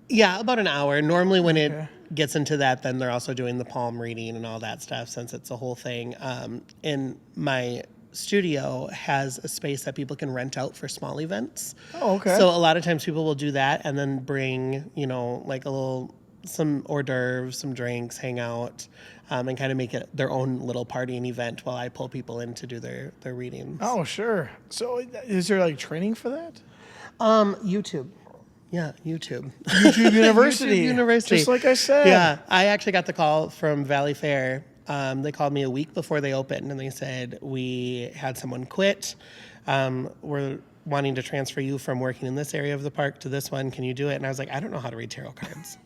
[SPEAKER 2] Yeah, about an hour. Normally when it gets into that, then they're also doing the palm reading and all that stuff, since it's a whole thing. And my studio has a space that people can rent out for small events.
[SPEAKER 1] Oh, okay.
[SPEAKER 2] So a lot of times people will do that and then bring, like some hors d'oeuvres, some drinks, hang out, and kind of make it their own little party and event while I pull people in to do their readings.
[SPEAKER 1] Oh, sure. So is there like training for that?
[SPEAKER 2] YouTube. Yeah, YouTube.
[SPEAKER 1] YouTube University.
[SPEAKER 2] YouTube University.
[SPEAKER 1] Just like I said.
[SPEAKER 2] Yeah, I actually got the call from Valley Fair. They called me a week before they opened, and they said, we had someone quit. We're wanting to transfer you from working in this area of the park to this one. Can you do it? And I was like, I don't know how to read tarot cards.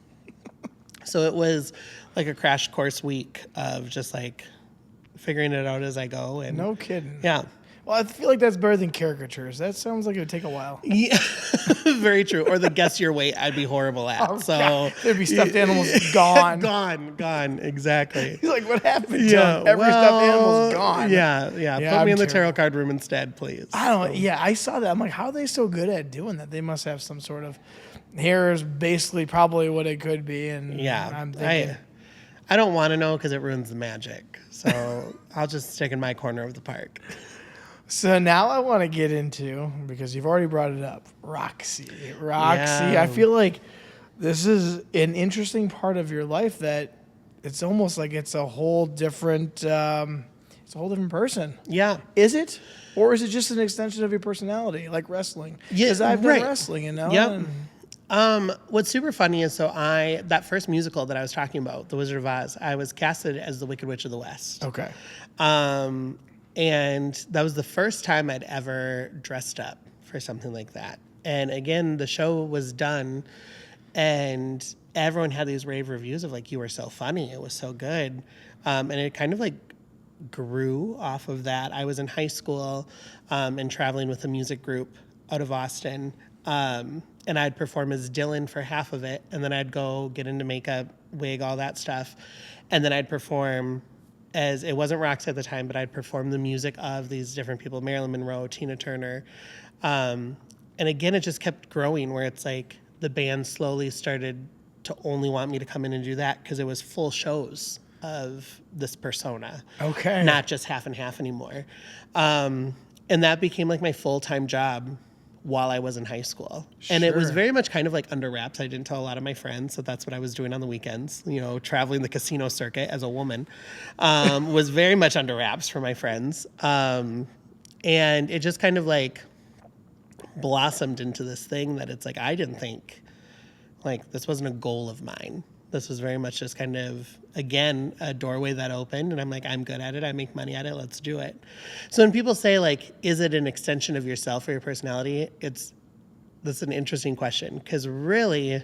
[SPEAKER 2] So it was like a crash course week of just like figuring it out as I go. And
[SPEAKER 1] no kidding.
[SPEAKER 2] Yeah.
[SPEAKER 1] Well, I feel like that's better than caricatures. That sounds like it would take a while.
[SPEAKER 2] Yeah, very true. Or the guess your weight, I'd be horrible at.
[SPEAKER 1] Oh, God. There'd be stuffed animals gone.
[SPEAKER 2] Gone, exactly.
[SPEAKER 1] He's like, what happened to him? Every stuffed animal's gone.
[SPEAKER 2] Yeah. Put me in the tarot card room instead, please.
[SPEAKER 1] I saw that. I'm like, how are they so good at doing that? They must have some sort of, here is basically probably what it could be. And I'm thinking,
[SPEAKER 2] I don't want to know because it ruins the magic. So I'll just stick in my corner of the park.
[SPEAKER 1] So now I want to get into, because you've already brought it up, Roxi. I feel like this is an interesting part of your life that it's almost like it's a whole different person.
[SPEAKER 2] Yeah.
[SPEAKER 1] Is it? Or is it just an extension of your personality, like wrestling? Because I've done wrestling,
[SPEAKER 2] Yep. What's super funny is, that first musical that I was talking about, The Wizard of Oz, I was casted as the Wicked Witch of the West.
[SPEAKER 1] Okay.
[SPEAKER 2] And that was the first time I'd ever dressed up for something like that. And again, the show was done, and everyone had these rave reviews of like, you were so funny, it was so good. And it kind of like grew off of that. I was in high school and traveling with a music group out of Austin. And I'd perform as Dylan for half of it, and then I'd go get into makeup, wig, all that stuff. And then I'd perform as, it wasn't Roxy at the time, but I'd perform the music of these different people, Marilyn Monroe, Tina Turner. And again, it just kept growing, where it's like the band slowly started to only want me to come in and do that because it was full shows of this persona.
[SPEAKER 1] Okay.
[SPEAKER 2] Not just half and half anymore. And that became like my full-time job while I was in high school. And it was very much kind of like under wraps. I didn't tell a lot of my friends, so that's what I was doing on the weekends. Traveling the casino circuit as a woman was very much under wraps for my friends. And it just kind of like blossomed into this thing that it's like, I didn't think, like, this wasn't a goal of mine. This was very much just kind of, again, a doorway that opened, and I'm like, I'm good at it. I make money at it. Let's do it. So when people say, like, is it an extension of yourself or your personality? That's an interesting question, because really,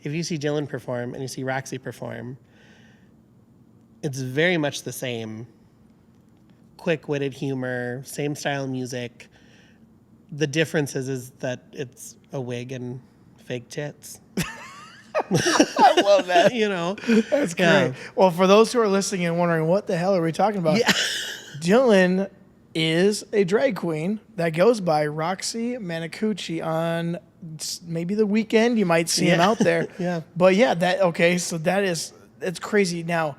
[SPEAKER 2] if you see Dylan perform and you see Roxy perform, it's very much the same quick-witted humor, same style music. The difference is that it's a wig and fake tits.
[SPEAKER 1] I love that. That's great.
[SPEAKER 2] Yeah.
[SPEAKER 1] Well, for those who are listening and wondering what the hell are we talking about, Dylan is a drag queen that goes by Roxi Manacoochi. On maybe the weekend, you might see him out there.
[SPEAKER 2] Yeah.
[SPEAKER 1] But so it's crazy. Now,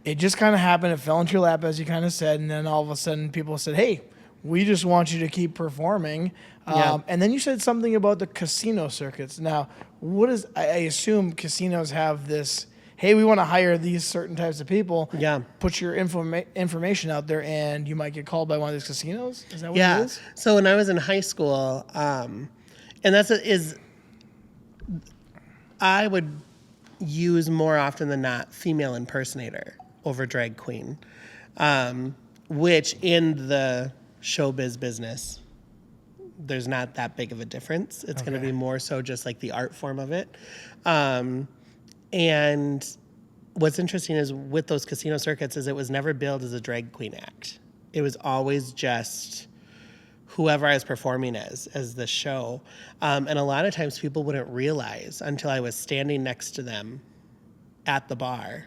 [SPEAKER 1] it just kind of happened. It fell into your lap, as you kind of said, and then all of a sudden people said, hey, we just want you to keep performing. And then you said something about the casino circuits. Now, I assume casinos have this, hey, we want to hire these certain types of people.
[SPEAKER 2] Yeah.
[SPEAKER 1] Put your information out there, and you might get called by one of these casinos? Is that what it is?
[SPEAKER 2] So when I was in high school, and I would use more often than not female impersonator. over drag queen, which in the showbiz business, there's not that big of a difference. It's going to be more so just like the art form of it. And what's interesting is with those casino circuits is it was never billed as a drag queen act. It was always just whoever I was performing as the show. And a lot of times people wouldn't realize until I was standing next to them at the bar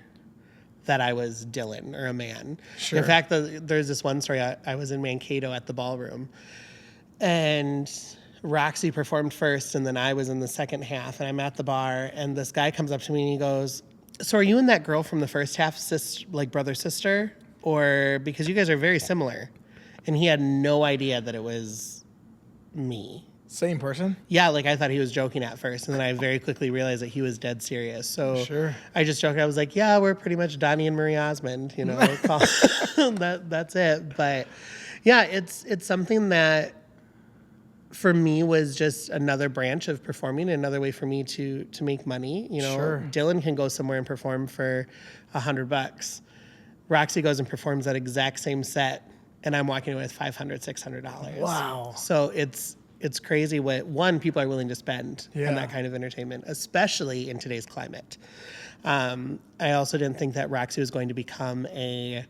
[SPEAKER 2] that I was Dylan or a man.
[SPEAKER 1] Sure.
[SPEAKER 2] In fact, there's this one story. I was in Mankato at the ballroom, and Roxy performed first, and then I was in the second half, and I'm at the bar, and this guy comes up to me and he goes, "So are you and that girl from the first half, like brother, sister? Or because you guys are very similar?" And he had no idea that it was me.
[SPEAKER 1] Same person?
[SPEAKER 2] Yeah, like I thought he was joking at first, and then I very quickly realized that he was dead serious. So
[SPEAKER 1] Sure.
[SPEAKER 2] I just joked. I was like, "Yeah, we're pretty much Donnie and Marie Osmond, you know." That's it. But yeah, it's something that for me was just another branch of performing, another way for me to make money. You know,
[SPEAKER 1] Sure.
[SPEAKER 2] Dylan can go somewhere and perform for $100. Roxy goes and performs that exact same set, and I'm walking away with $500, $600.
[SPEAKER 1] Wow.
[SPEAKER 2] So it's crazy what people are willing to spend
[SPEAKER 1] Yeah.
[SPEAKER 2] on that kind of entertainment, especially in today's climate. I also didn't think that Roxy was going to become a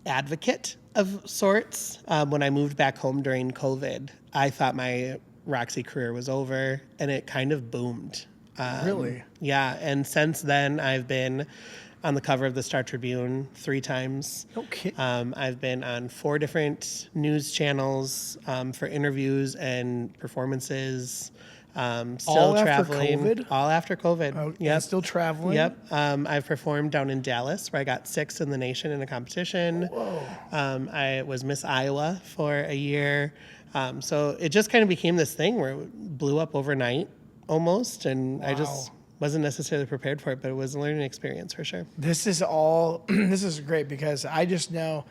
[SPEAKER 2] advocate of sorts. When I moved back home during COVID, I thought my Roxy career was over, and it kind of boomed.
[SPEAKER 1] Really?
[SPEAKER 2] Yeah, and since then I've been on the cover of the Star Tribune 3 times.
[SPEAKER 1] Okay.
[SPEAKER 2] I've been on 4 different news channels for interviews and performances. Still
[SPEAKER 1] All after
[SPEAKER 2] traveling.
[SPEAKER 1] COVID?
[SPEAKER 2] All after COVID.
[SPEAKER 1] Oh,
[SPEAKER 2] Yep.
[SPEAKER 1] and still traveling?
[SPEAKER 2] Yep. I've performed down in Dallas, where I got 6th in the nation in a competition.
[SPEAKER 1] Whoa.
[SPEAKER 2] I was Miss Iowa for a year. So it just kind of became this thing where it blew up overnight almost, and I just wasn't necessarily prepared for it, but it was a learning experience for sure.
[SPEAKER 1] This is great because I just know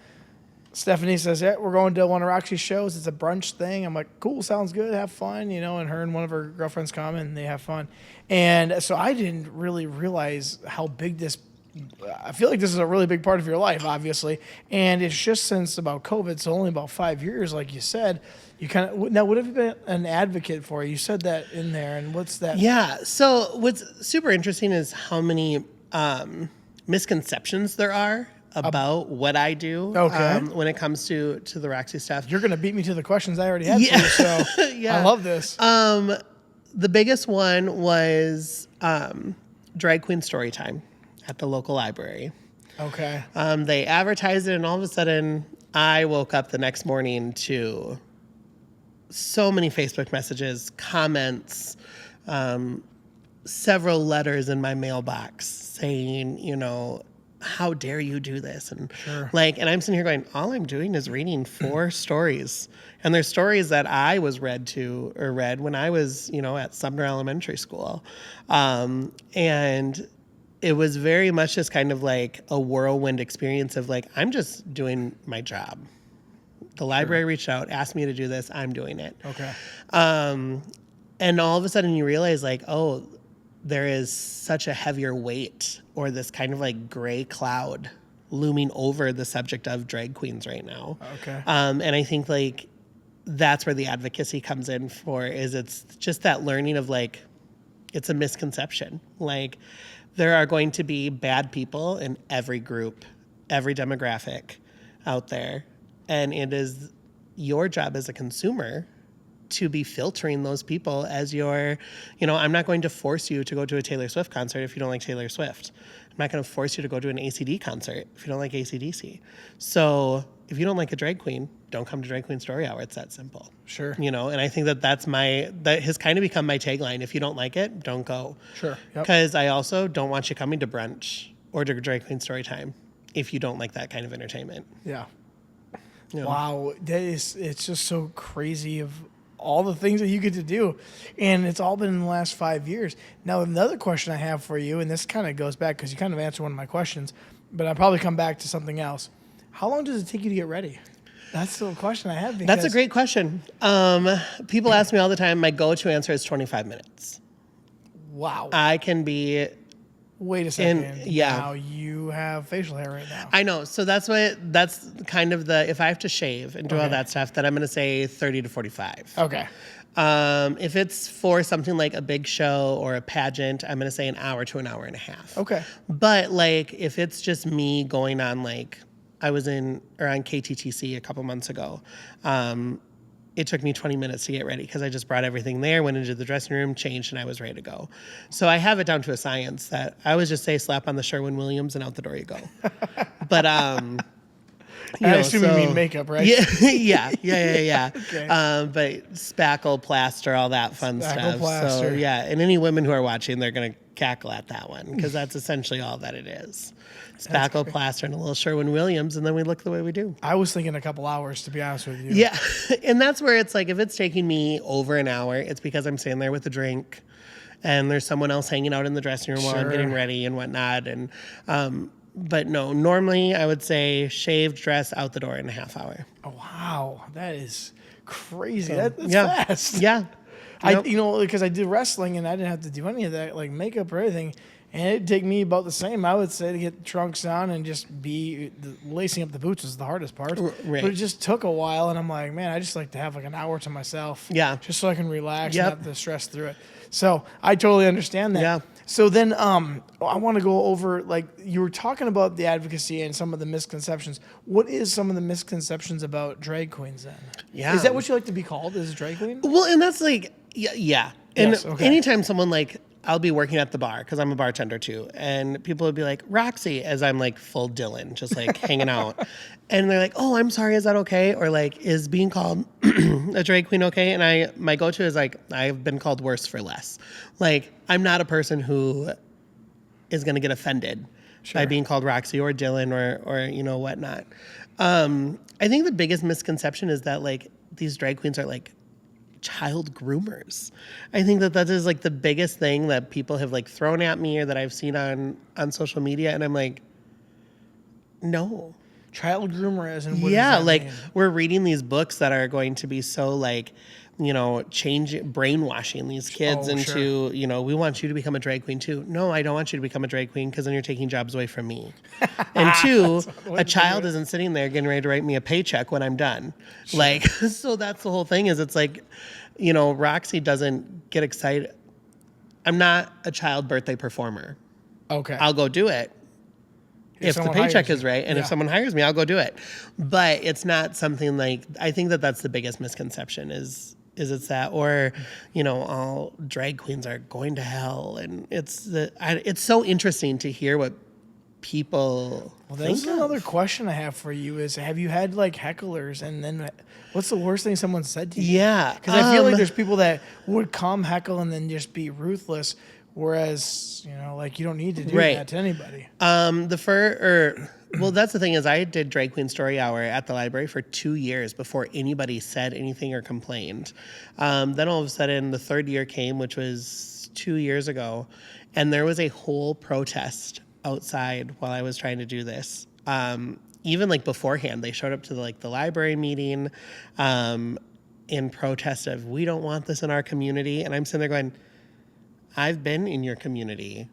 [SPEAKER 1] Stephanie says, "Yeah, we're going to one of Roxy's shows. It's a brunch thing." I'm like, "Cool, sounds good. Have fun," you know. And her and one of her girlfriends come and they have fun. And so I didn't really realize how big this. I feel like this is a really big part of your life, obviously. And it's just since about COVID, so only about 5 years, like you said. You kind of now. What have you been an advocate for? You said that in there, and what's that?
[SPEAKER 2] Yeah. So what's super interesting is how many misconceptions there are about what I do.
[SPEAKER 1] Okay.
[SPEAKER 2] When it comes to the Roxy stuff.
[SPEAKER 1] You're gonna beat me to the questions I already had
[SPEAKER 2] Yeah.
[SPEAKER 1] for you, so
[SPEAKER 2] Yeah.
[SPEAKER 1] I love this.
[SPEAKER 2] The biggest one was drag queen story time at the local library.
[SPEAKER 1] Okay.
[SPEAKER 2] They advertised it, and all of a sudden, I woke up the next morning to so many Facebook messages, comments, several letters in my mailbox saying, you know, "How dare you do this?" And and I'm sitting here going, all I'm doing is reading 4 stories. And they're stories that I was read when I was, you know, at Sumner Elementary School. And it was very much just kind of like a whirlwind experience of like, I'm just doing my job. The library reached out, asked me to do this. I'm doing it.
[SPEAKER 1] Okay.
[SPEAKER 2] And all of a sudden you realize like, oh, there is such a heavier weight or this kind of like gray cloud looming over the subject of drag queens right now.
[SPEAKER 1] Okay.
[SPEAKER 2] And I think like that's where the advocacy comes in for is it's just that learning of like, it's a misconception. Like there are going to be bad people in every group, every demographic out there. And it is your job as a consumer to be filtering those people as your, you know, I'm not going to force you to go to a Taylor Swift concert if you don't like Taylor Swift. I'm not going to force you to go to an ACD concert if you don't like ACDC. So if you don't like a drag queen, don't come to Drag Queen Story Hour. It's that simple.
[SPEAKER 1] Sure.
[SPEAKER 2] You know, and I think that that has kind of become my tagline. If you don't like it, don't go.
[SPEAKER 1] Sure. Yep.
[SPEAKER 2] Because I also don't want you coming to brunch or to Drag Queen Story Time if you don't like that kind of entertainment.
[SPEAKER 1] Yeah.
[SPEAKER 2] You know?
[SPEAKER 1] Wow. It's just so crazy of all the things that you get to do. And it's all been in the last 5 years. Now, another question I have for you, and this kind of goes back because you kind of answered one of my questions, but I'll probably come back to something else. How long does it take you to get ready? That's the question I have.
[SPEAKER 2] That's a great question. People ask me all the time. My go-to answer is 25 minutes.
[SPEAKER 1] Wow.
[SPEAKER 2] I can be
[SPEAKER 1] Wait a second.
[SPEAKER 2] yeah.
[SPEAKER 1] Now you have facial hair right now.
[SPEAKER 2] I know. So that's kind of if I have to shave and do all that stuff, then I'm going to say 30 to 45.
[SPEAKER 1] Okay.
[SPEAKER 2] If it's for something like a big show or a pageant, I'm going to say an hour to an hour and a half.
[SPEAKER 1] Okay.
[SPEAKER 2] But like, if it's just me going on, like I was on KTTC a couple months ago, it took me 20 minutes to get ready because I just brought everything there, went into the dressing room, changed, and I was ready to go. So I have it down to a science that I always just say slap on the Sherwin-Williams and out the door you go. But
[SPEAKER 1] I assume you mean makeup, right?
[SPEAKER 2] Yeah.
[SPEAKER 1] Okay.
[SPEAKER 2] But spackle, plaster, all that fun stuff.
[SPEAKER 1] Plaster.
[SPEAKER 2] So yeah, and any women who are watching, they're gonna cackle at that one because that's essentially all that it is. Spackle, plaster, and a little Sherwin-Williams, and then we look the way we do.
[SPEAKER 1] I was thinking a couple hours, to be honest with you.
[SPEAKER 2] Yeah, and that's where it's like if it's taking me over an hour, it's because I'm sitting there with a drink, and there's someone else hanging out in the dressing room while I'm getting ready and whatnot. And but no, normally I would say shaved, dress, out the door in a half hour.
[SPEAKER 1] Oh, wow, that is crazy. That's fast.
[SPEAKER 2] Yeah.
[SPEAKER 1] Because I did wrestling and I didn't have to do any of that, like makeup or anything. And it'd take me about the same, I would say, to get the trunks on and just lacing up the boots was the hardest part.
[SPEAKER 2] Right.
[SPEAKER 1] But it just took a while, and I'm like, man, I just like to have like an hour to myself.
[SPEAKER 2] Yeah.
[SPEAKER 1] Just so I can relax and not have to stress through it. So I totally understand that.
[SPEAKER 2] Yeah.
[SPEAKER 1] So then I want to go over, like, you were talking about the advocacy and some of the misconceptions. What is some of the misconceptions about drag queens then?
[SPEAKER 2] Yeah.
[SPEAKER 1] Is that what you like to be called, as a drag queen?
[SPEAKER 2] Well, and that's like, yeah. And
[SPEAKER 1] Yes, okay.
[SPEAKER 2] anytime someone like, I'll be working at the bar because I'm a bartender too. And people would be like, Roxy, as I'm like full Dylan, just like hanging out. And they're like, oh, I'm sorry, is that okay? Or like, is being called a drag queen okay? And my go-to is like, I've been called worse for less. Like, I'm not a person who is going to get offended by being called Roxy or Dylan or whatnot. I think the biggest misconception is that like these drag queens are like child groomers. I think that is like the biggest thing that people have like thrown at me or that I've seen on social media, and I'm like, no.
[SPEAKER 1] Child groomer, as in what
[SPEAKER 2] Yeah,
[SPEAKER 1] does that
[SPEAKER 2] like
[SPEAKER 1] mean?
[SPEAKER 2] we're reading these books that are going to be so like, brainwashing these kids into, we want you to become a drag queen too. No, I don't want you to become a drag queen because then you're taking jobs away from me. And two, a child isn't sitting there getting ready to write me a paycheck when I'm done. Sure. Like, so that's the whole thing is it's like, Roxy doesn't get excited. I'm not a child birthday performer.
[SPEAKER 1] Okay.
[SPEAKER 2] I'll go do it. If the paycheck is right, and if someone hires me, I'll go do it. But it's not something like, I think that's the biggest misconception is it's that, or, all drag queens are going to hell. And it's so interesting to hear what people
[SPEAKER 1] That's another question I have for you is, have you had like hecklers, and then what's the worst thing someone said to you?
[SPEAKER 2] Yeah.
[SPEAKER 1] Because I feel like there's people that would come heckle and then just be ruthless. Whereas, like you don't need to do that to anybody.
[SPEAKER 2] That's the thing is I did Drag Queen Story Hour at the library for 2 years before anybody said anything or complained. Then all of a sudden the third year came, which was 2 years ago, and there was a whole protest outside while I was trying to do this. Even like beforehand, they showed up to the library meeting in protest of, we don't want this in our community. And I'm sitting there going, I've been in your community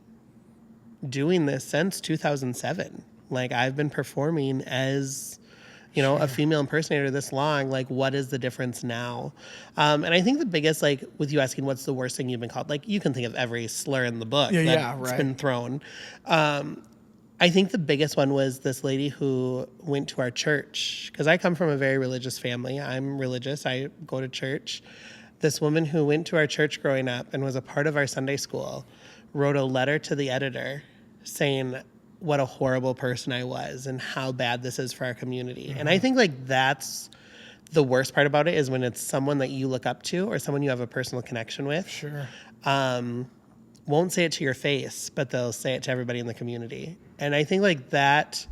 [SPEAKER 2] doing this since 2007. Like, I've been performing as, a female impersonator this long. Like, what is the difference now? And I think the biggest, like, with you asking what's the worst thing you've been called, like, you can think of every slur in the book that's been thrown. I think the biggest one was this lady who went to our church, because I come from a very religious family. I'm religious. I go to church. This woman who went to our church growing up and was a part of our Sunday school wrote a letter to the editor saying what a horrible person I was and how bad this is for our community. Mm-hmm. And I think like that's the worst part about it is when it's someone that you look up to or someone you have a personal connection with.
[SPEAKER 1] Sure.
[SPEAKER 2] Won't say it to your face, but they'll say it to everybody in the community. And I think like that,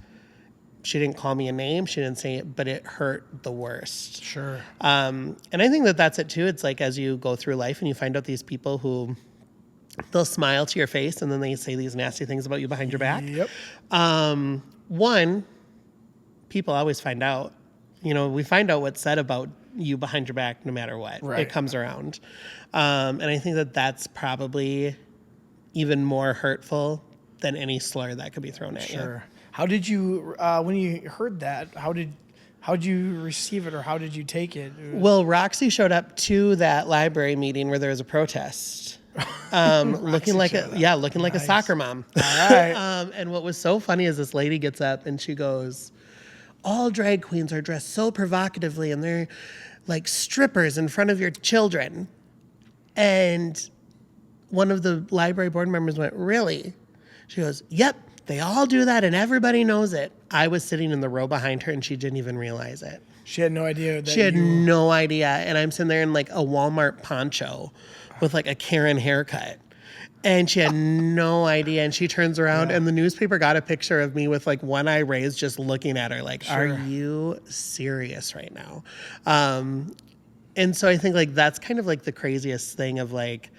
[SPEAKER 2] she didn't call me a name, she didn't say it, but it hurt the worst.
[SPEAKER 1] Sure.
[SPEAKER 2] And I think that that's it too. It's like as you go through life and you find out these people who they'll smile to your face and then they say these nasty things about you behind your back.
[SPEAKER 1] Yep.
[SPEAKER 2] One, people always find out. We find out what's said about you behind your back no matter what. Right. It comes around. And I think that that's probably even more hurtful than any slur that could be thrown at you.
[SPEAKER 1] Sure. How did you, when you heard that, how did you receive it, or how did you take it?
[SPEAKER 2] Well, Roxy showed up to that library meeting where there was a protest. Looking like a soccer mom.
[SPEAKER 1] All right.
[SPEAKER 2] And what was so funny is this lady gets up and she goes, all drag queens are dressed so provocatively and they're like strippers in front of your children. And one of the library board members went, really? She goes, yep, they all do that and everybody knows it. I was sitting in the row behind her and she didn't even realize it.
[SPEAKER 1] She had no idea that
[SPEAKER 2] She had no idea. And I'm sitting there in like a Walmart poncho with like a Karen haircut. And she had no idea. And she turns around and the newspaper got a picture of me with like one eye raised, just looking at her like, are you serious right now? And so I think like that's kind of like the craziest thing of like,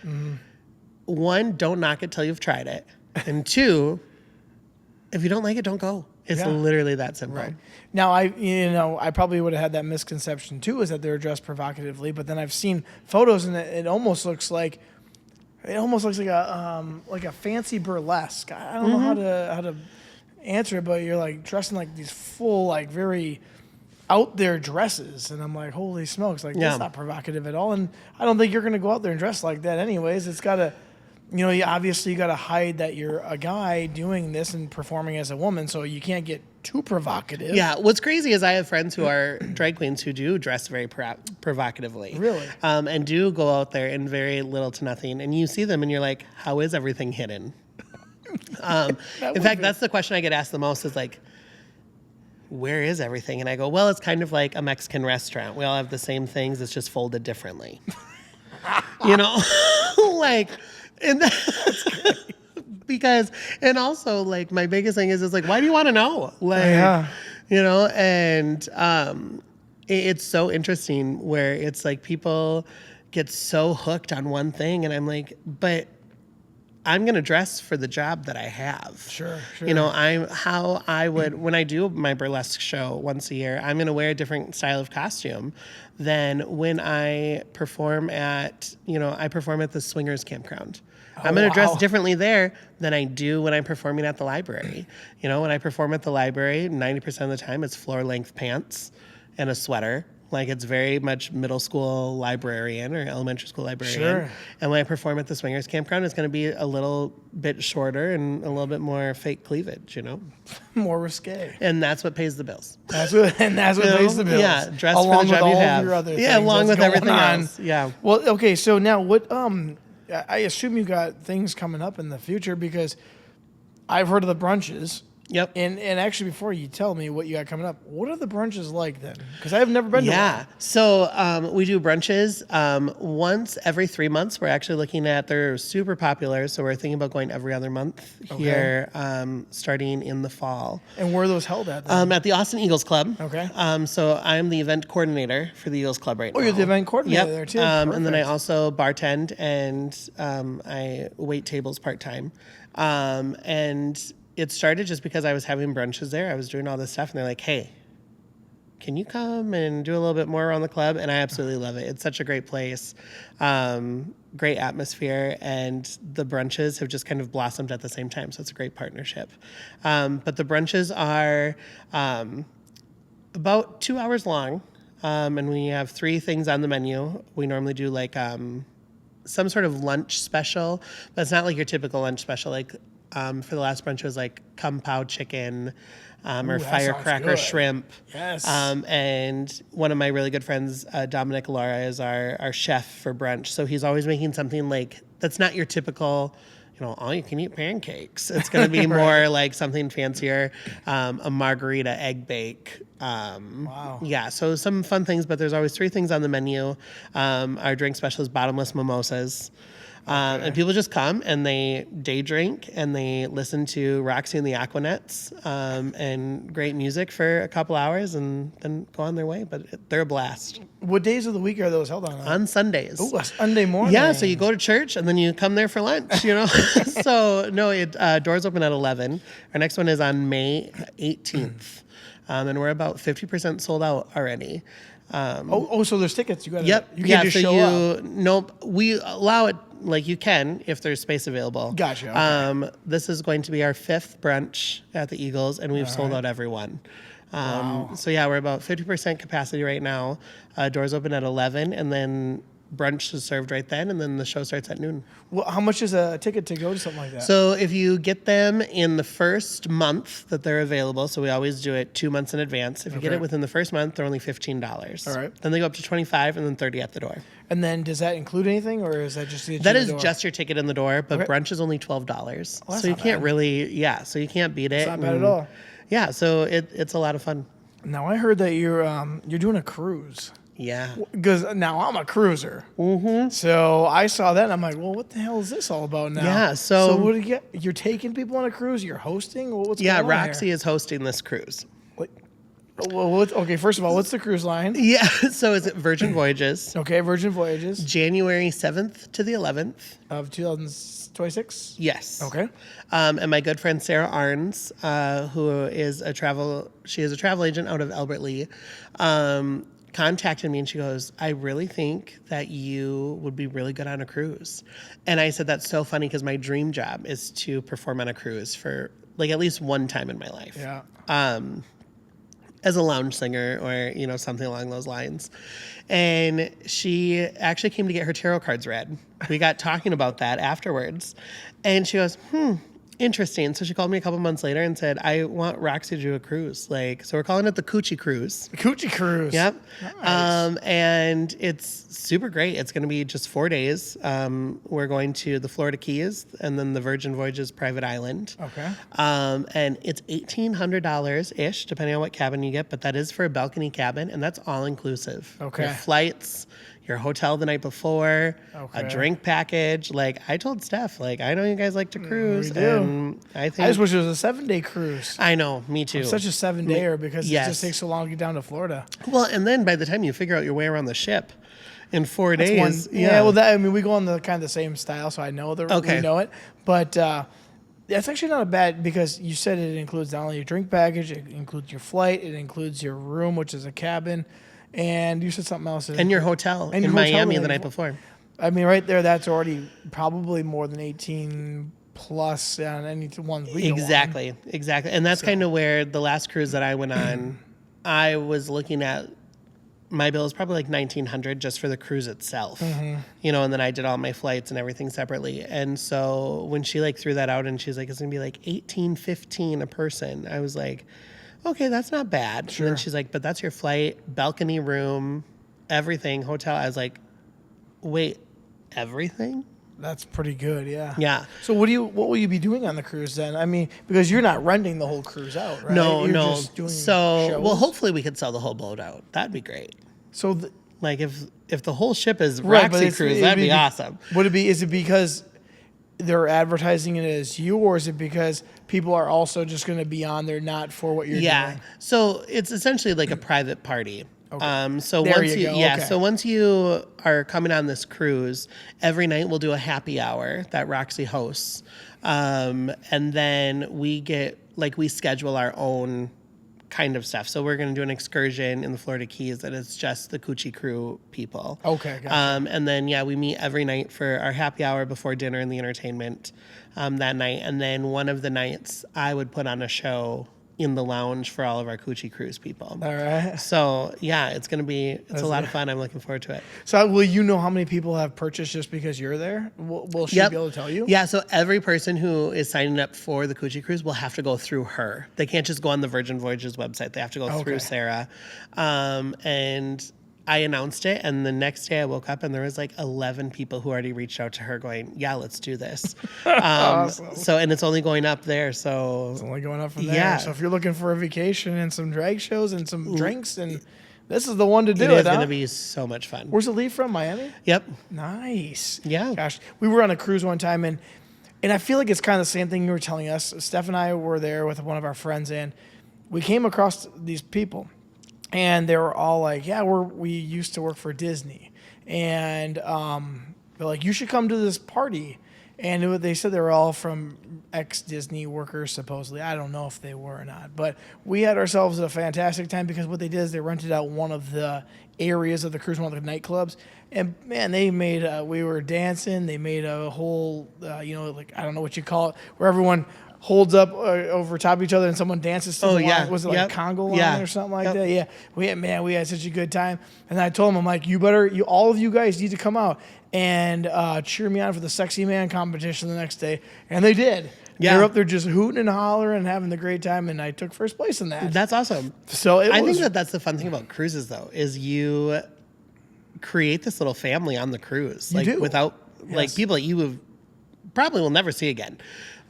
[SPEAKER 2] one, don't knock it till you've tried it. And two, if you don't like it, don't go. It's literally that simple.
[SPEAKER 1] Right. Now, I probably would have had that misconception too, is that they're dressed provocatively. But then I've seen photos, and it almost looks like a fancy burlesque. I don't know how to answer it, but you're like dressing like these full, like very out there dresses, and I'm like, holy smokes, like that's not provocative at all. And I don't think you're gonna go out there and dress like that anyways. It's gotta. Obviously you got to hide that you're a guy doing this and performing as a woman, so you can't get too provocative.
[SPEAKER 2] Yeah, what's crazy is I have friends who are drag queens who do dress very provocatively.
[SPEAKER 1] Really?
[SPEAKER 2] And do go out there in very little to nothing. And you see them and you're like, how is everything hidden? In fact, that's the question I get asked the most is like, where is everything? And I go, well, it's kind of like a Mexican restaurant. We all have the same things. It's just folded differently. Like... And that's because, and also like my biggest thing is like, why do you want to know? Like, and it's so interesting where it's like people get so hooked on one thing, and I'm like, but I'm going to dress for the job that I have.
[SPEAKER 1] Sure.
[SPEAKER 2] When I do my burlesque show once a year, I'm going to wear a different style of costume than when I perform at the Swingers Campground. I'm going to dress differently there than I do when I'm performing at the library. When I perform at the library, 90% of the time it's floor-length pants and a sweater. Like it's very much middle school librarian or elementary school librarian.
[SPEAKER 1] Sure.
[SPEAKER 2] And when I perform at the Swingers Campground, it's going to be a little bit shorter and a little bit more fake cleavage,
[SPEAKER 1] More risque.
[SPEAKER 2] And that's what pays the bills.
[SPEAKER 1] That's what pays the bills.
[SPEAKER 2] Yeah, dress for the job you have.
[SPEAKER 1] Your other
[SPEAKER 2] along with everything else. Yeah.
[SPEAKER 1] Well, okay, so now what I assume you got things coming up in the future, because I've heard of the brunches.
[SPEAKER 2] Yep.
[SPEAKER 1] And actually, before you tell me what you got coming up, what are the brunches like then? Because I have never been to one.
[SPEAKER 2] Yeah. So we do brunches once every 3 months. We're actually looking at, they're super popular, so we're thinking about going every other month here, starting in the fall.
[SPEAKER 1] And where are those held at then?
[SPEAKER 2] At the Austin Eagles Club.
[SPEAKER 1] Okay.
[SPEAKER 2] So I'm the event coordinator for the Eagles Club right now.
[SPEAKER 1] Oh, you're the event coordinator there too.
[SPEAKER 2] And then I also bartend and I wait tables part-time. And it started just because I was having brunches there. I was doing all this stuff, and they're like, hey, can you come and do a little bit more around the club? And I absolutely love it. It's such a great place, great atmosphere, and the brunches have just kind of blossomed at the same time, so it's a great partnership. But the brunches are about 2 hours long, and we have 3 things on the menu. We normally do like some sort of lunch special, but it's not like your typical lunch special. Like for the last brunch, it was like kung pao chicken or firecracker shrimp.
[SPEAKER 1] Yes.
[SPEAKER 2] And one of my really good friends, Dominic Lara, is our chef for brunch. So he's always making something like that's not your typical, all you can eat pancakes. It's going to be more like something fancier, a margarita egg bake.
[SPEAKER 1] Wow.
[SPEAKER 2] Yeah, so some fun things, but there's always 3 things on the menu. Our drink special is bottomless mimosas. And people just come and they day drink and they listen to Roxy and the Aquanets and great music for a couple hours and then go on their way. But they're a blast.
[SPEAKER 1] What days of the week are those held on?
[SPEAKER 2] On Sundays.
[SPEAKER 1] Oh, a Sunday morning.
[SPEAKER 2] Yeah, so you go to church and then you come there for lunch, So, no, doors open at 11. Our next one is on May 18th. And we're about 50% sold out already.
[SPEAKER 1] So there's tickets. You got.
[SPEAKER 2] Yep.
[SPEAKER 1] You can't just show up.
[SPEAKER 2] Nope. We allow it. Like you can if there's space available.
[SPEAKER 1] Gotcha. Okay.
[SPEAKER 2] This is going to be our 5th brunch at the Eagles, and we've sold out every one.
[SPEAKER 1] Wow.
[SPEAKER 2] So yeah, we're about 50% capacity right now. Doors open at 11, and then brunch is served right then, and then the show starts at noon.
[SPEAKER 1] Well, how much is a ticket to go to something like that?
[SPEAKER 2] So if you get them in the first month that they're available, so we always do it 2 months in advance. If you get it within the first month, they're only $15.
[SPEAKER 1] All right.
[SPEAKER 2] Then they go up to $25 and then $30 at the door.
[SPEAKER 1] And then does that include anything, or is that just the
[SPEAKER 2] That is
[SPEAKER 1] door?
[SPEAKER 2] just your ticket in the door, but brunch is only $12.
[SPEAKER 1] Oh,
[SPEAKER 2] so you
[SPEAKER 1] not
[SPEAKER 2] can't
[SPEAKER 1] bad.
[SPEAKER 2] really, so you can't beat it.
[SPEAKER 1] It's not bad at all.
[SPEAKER 2] Yeah, so it's a lot of fun.
[SPEAKER 1] Now I heard that you're doing a cruise.
[SPEAKER 2] Yeah.
[SPEAKER 1] Because now I'm a cruiser. Mm-hmm. So I saw that and I'm like, well, what the hell is this all about now?
[SPEAKER 2] Yeah, so
[SPEAKER 1] what do you get? You're taking people on a cruise? You're hosting? What's going on
[SPEAKER 2] Roxi
[SPEAKER 1] here?
[SPEAKER 2] is hosting this cruise.
[SPEAKER 1] Well, okay, first of all, what's the cruise line?
[SPEAKER 2] Yeah, so is it Virgin Voyages?
[SPEAKER 1] Okay, Virgin Voyages
[SPEAKER 2] January 7th to the 11th.
[SPEAKER 1] of 2026?
[SPEAKER 2] Yes.
[SPEAKER 1] Okay.
[SPEAKER 2] And my good friend Sarah Arns, who is a travel agent out of Albert Lee, contacted me and she goes, I really think that you would be really good on a cruise. And I said, that's so funny because my dream job is to perform on a cruise for like at least one time in my life.
[SPEAKER 1] Yeah.
[SPEAKER 2] As a lounge singer or, something along those lines. And she actually came to get her tarot cards read. We got talking about that afterwards. And she goes, interesting. So she called me a couple months later and said, I want Roxi to do a cruise. So we're calling it the Coochie Cruise.
[SPEAKER 1] The Coochie Cruise.
[SPEAKER 2] Yep.
[SPEAKER 1] Nice.
[SPEAKER 2] And it's super great. It's going to be just 4 days. We're going to the Florida Keys and then the Virgin Voyages private island.
[SPEAKER 1] Okay.
[SPEAKER 2] And it's $1,800-ish, depending on what cabin you get, but that is for a balcony cabin, and that's all inclusive.
[SPEAKER 1] Okay.
[SPEAKER 2] Your flights, your hotel the night before,
[SPEAKER 1] Okay.
[SPEAKER 2] a drink package. I told Steph, I know you guys like to cruise,
[SPEAKER 1] we do.
[SPEAKER 2] and I think
[SPEAKER 1] I just wish it was a 7-day cruise.
[SPEAKER 2] I know, me too.
[SPEAKER 1] I'm such a 7-dayer because
[SPEAKER 2] Yes.
[SPEAKER 1] it just takes so long to get down to Florida.
[SPEAKER 2] Well, and then by the time you figure out your way around the ship in 4 days,
[SPEAKER 1] we go on the kind of the same style, so I know
[SPEAKER 2] Okay.
[SPEAKER 1] we know it. But that's actually not a bad because you said it includes not only your drink package, it includes your flight, it includes your room, which is a cabin, and you said something else.
[SPEAKER 2] and your hotel
[SPEAKER 1] And
[SPEAKER 2] in
[SPEAKER 1] your hotel
[SPEAKER 2] Miami
[SPEAKER 1] the
[SPEAKER 2] the
[SPEAKER 1] night
[SPEAKER 2] night before.
[SPEAKER 1] I mean, right there, that's already probably more than 18 plus on any one we go on.
[SPEAKER 2] Exactly. And that's kind of where the last cruise that I went on, I was looking at my bill is probably like $1,900 just for the cruise itself, and then I did all my flights and everything separately. And so when she threw that out and she's like, it's gonna be like $1,815 a person, I was like, okay, that's not bad.
[SPEAKER 1] Sure.
[SPEAKER 2] And then she's like, but that's your flight, balcony room, everything, hotel. I was like, wait, everything?
[SPEAKER 1] That's pretty good, yeah.
[SPEAKER 2] Yeah.
[SPEAKER 1] So what will you be doing on the cruise then? I mean, because you're not renting the whole cruise out, right?
[SPEAKER 2] No.
[SPEAKER 1] You're just doing
[SPEAKER 2] So,
[SPEAKER 1] shows?
[SPEAKER 2] well, hopefully we could sell the whole boat out. That'd be great.
[SPEAKER 1] So
[SPEAKER 2] If the whole ship is
[SPEAKER 1] Right, but
[SPEAKER 2] Roxi Cruise, that'd be awesome.
[SPEAKER 1] Is it because they're advertising it as you, or is it because people are also just going to be on there not for what you're doing?
[SPEAKER 2] So it's essentially like a private party.
[SPEAKER 1] Okay.
[SPEAKER 2] So
[SPEAKER 1] There
[SPEAKER 2] once
[SPEAKER 1] you go, okay.
[SPEAKER 2] so once you are coming on this cruise, every night we'll do a happy hour that Roxi hosts, and then we schedule our own kind of stuff. So we're going to do an excursion in the Florida Keys that is just the Coochie Crew people.
[SPEAKER 1] Okay, gotcha.
[SPEAKER 2] And then we meet every night for our happy hour before dinner and the entertainment that night. And then one of the nights I would put on a show in the lounge for all of our Coochie Cruise people.
[SPEAKER 1] All right.
[SPEAKER 2] So it's going to be a lot of fun. I'm looking forward to it.
[SPEAKER 1] So will you know how many people have purchased just because you're there? Will she be able to tell you?
[SPEAKER 2] Yeah, so every person who is signing up for the Coochie Cruise will have to go through her. They can't just go on the Virgin Voyages website. They have to go through Sarah. And I announced it, and the next day I woke up and there was 11 people who already reached out to her going, yeah, let's do this.
[SPEAKER 1] Awesome.
[SPEAKER 2] So, and it's only going up there. So
[SPEAKER 1] It's only going up from there.
[SPEAKER 2] Yeah.
[SPEAKER 1] So if you're looking for a vacation and some drag shows and some drinks, and this is the one to do
[SPEAKER 2] it
[SPEAKER 1] it,
[SPEAKER 2] is going to be so much fun.
[SPEAKER 1] Where's it leave from? Miami?
[SPEAKER 2] Yep.
[SPEAKER 1] Nice.
[SPEAKER 2] Yeah.
[SPEAKER 1] Gosh, we were on a cruise one time, and I feel like it's kind of the same thing you were telling us. Steph and I were there with one of our friends, and we came across these people, and they were all like, yeah, we used to work for Disney. And they're like, you should come to this party. And they said they were all from ex-Disney workers, supposedly. I don't know if they were or not. But we had ourselves a fantastic time because what they did is they rented out one of the areas of the cruise, one of the nightclubs. And, man, they made, we were dancing. They made a whole, like, I don't know what you call it, where everyone holds up over top of each other and someone dances to the line. Was it like Congo line or something like that? Yeah. We had such a good time. And I told them, I'm like, all of you guys need to come out and cheer me on for the Sexy Man competition the next day. And they did. Yeah. They're up there just hooting and hollering and having the great time, and I took first place in that.
[SPEAKER 2] That's awesome.
[SPEAKER 1] So I
[SPEAKER 2] think that's the fun thing about cruises, though, is you create this little family on the cruise.
[SPEAKER 1] You do.
[SPEAKER 2] Without, people that you probably will never see again.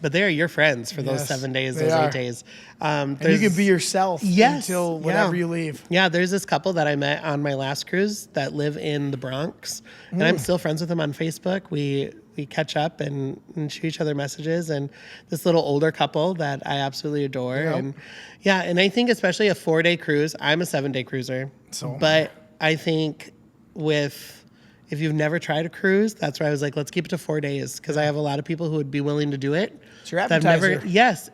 [SPEAKER 2] But they are your friends for those 7 days, those 8 days.
[SPEAKER 1] And you can be yourself until whenever you leave.
[SPEAKER 2] Yeah, there's this couple that I met on my last cruise that live in the Bronx. And I'm still friends with them on Facebook. We catch up and shoot each other messages. And this little older couple that I absolutely adore. Yep. And I think especially a 4-day cruise, I'm a 7-day cruiser. But I think if you've never tried a cruise, that's why I was like, let's keep it to 4 days, because I have a lot of people who would be willing to do it.
[SPEAKER 1] It's your appetizer.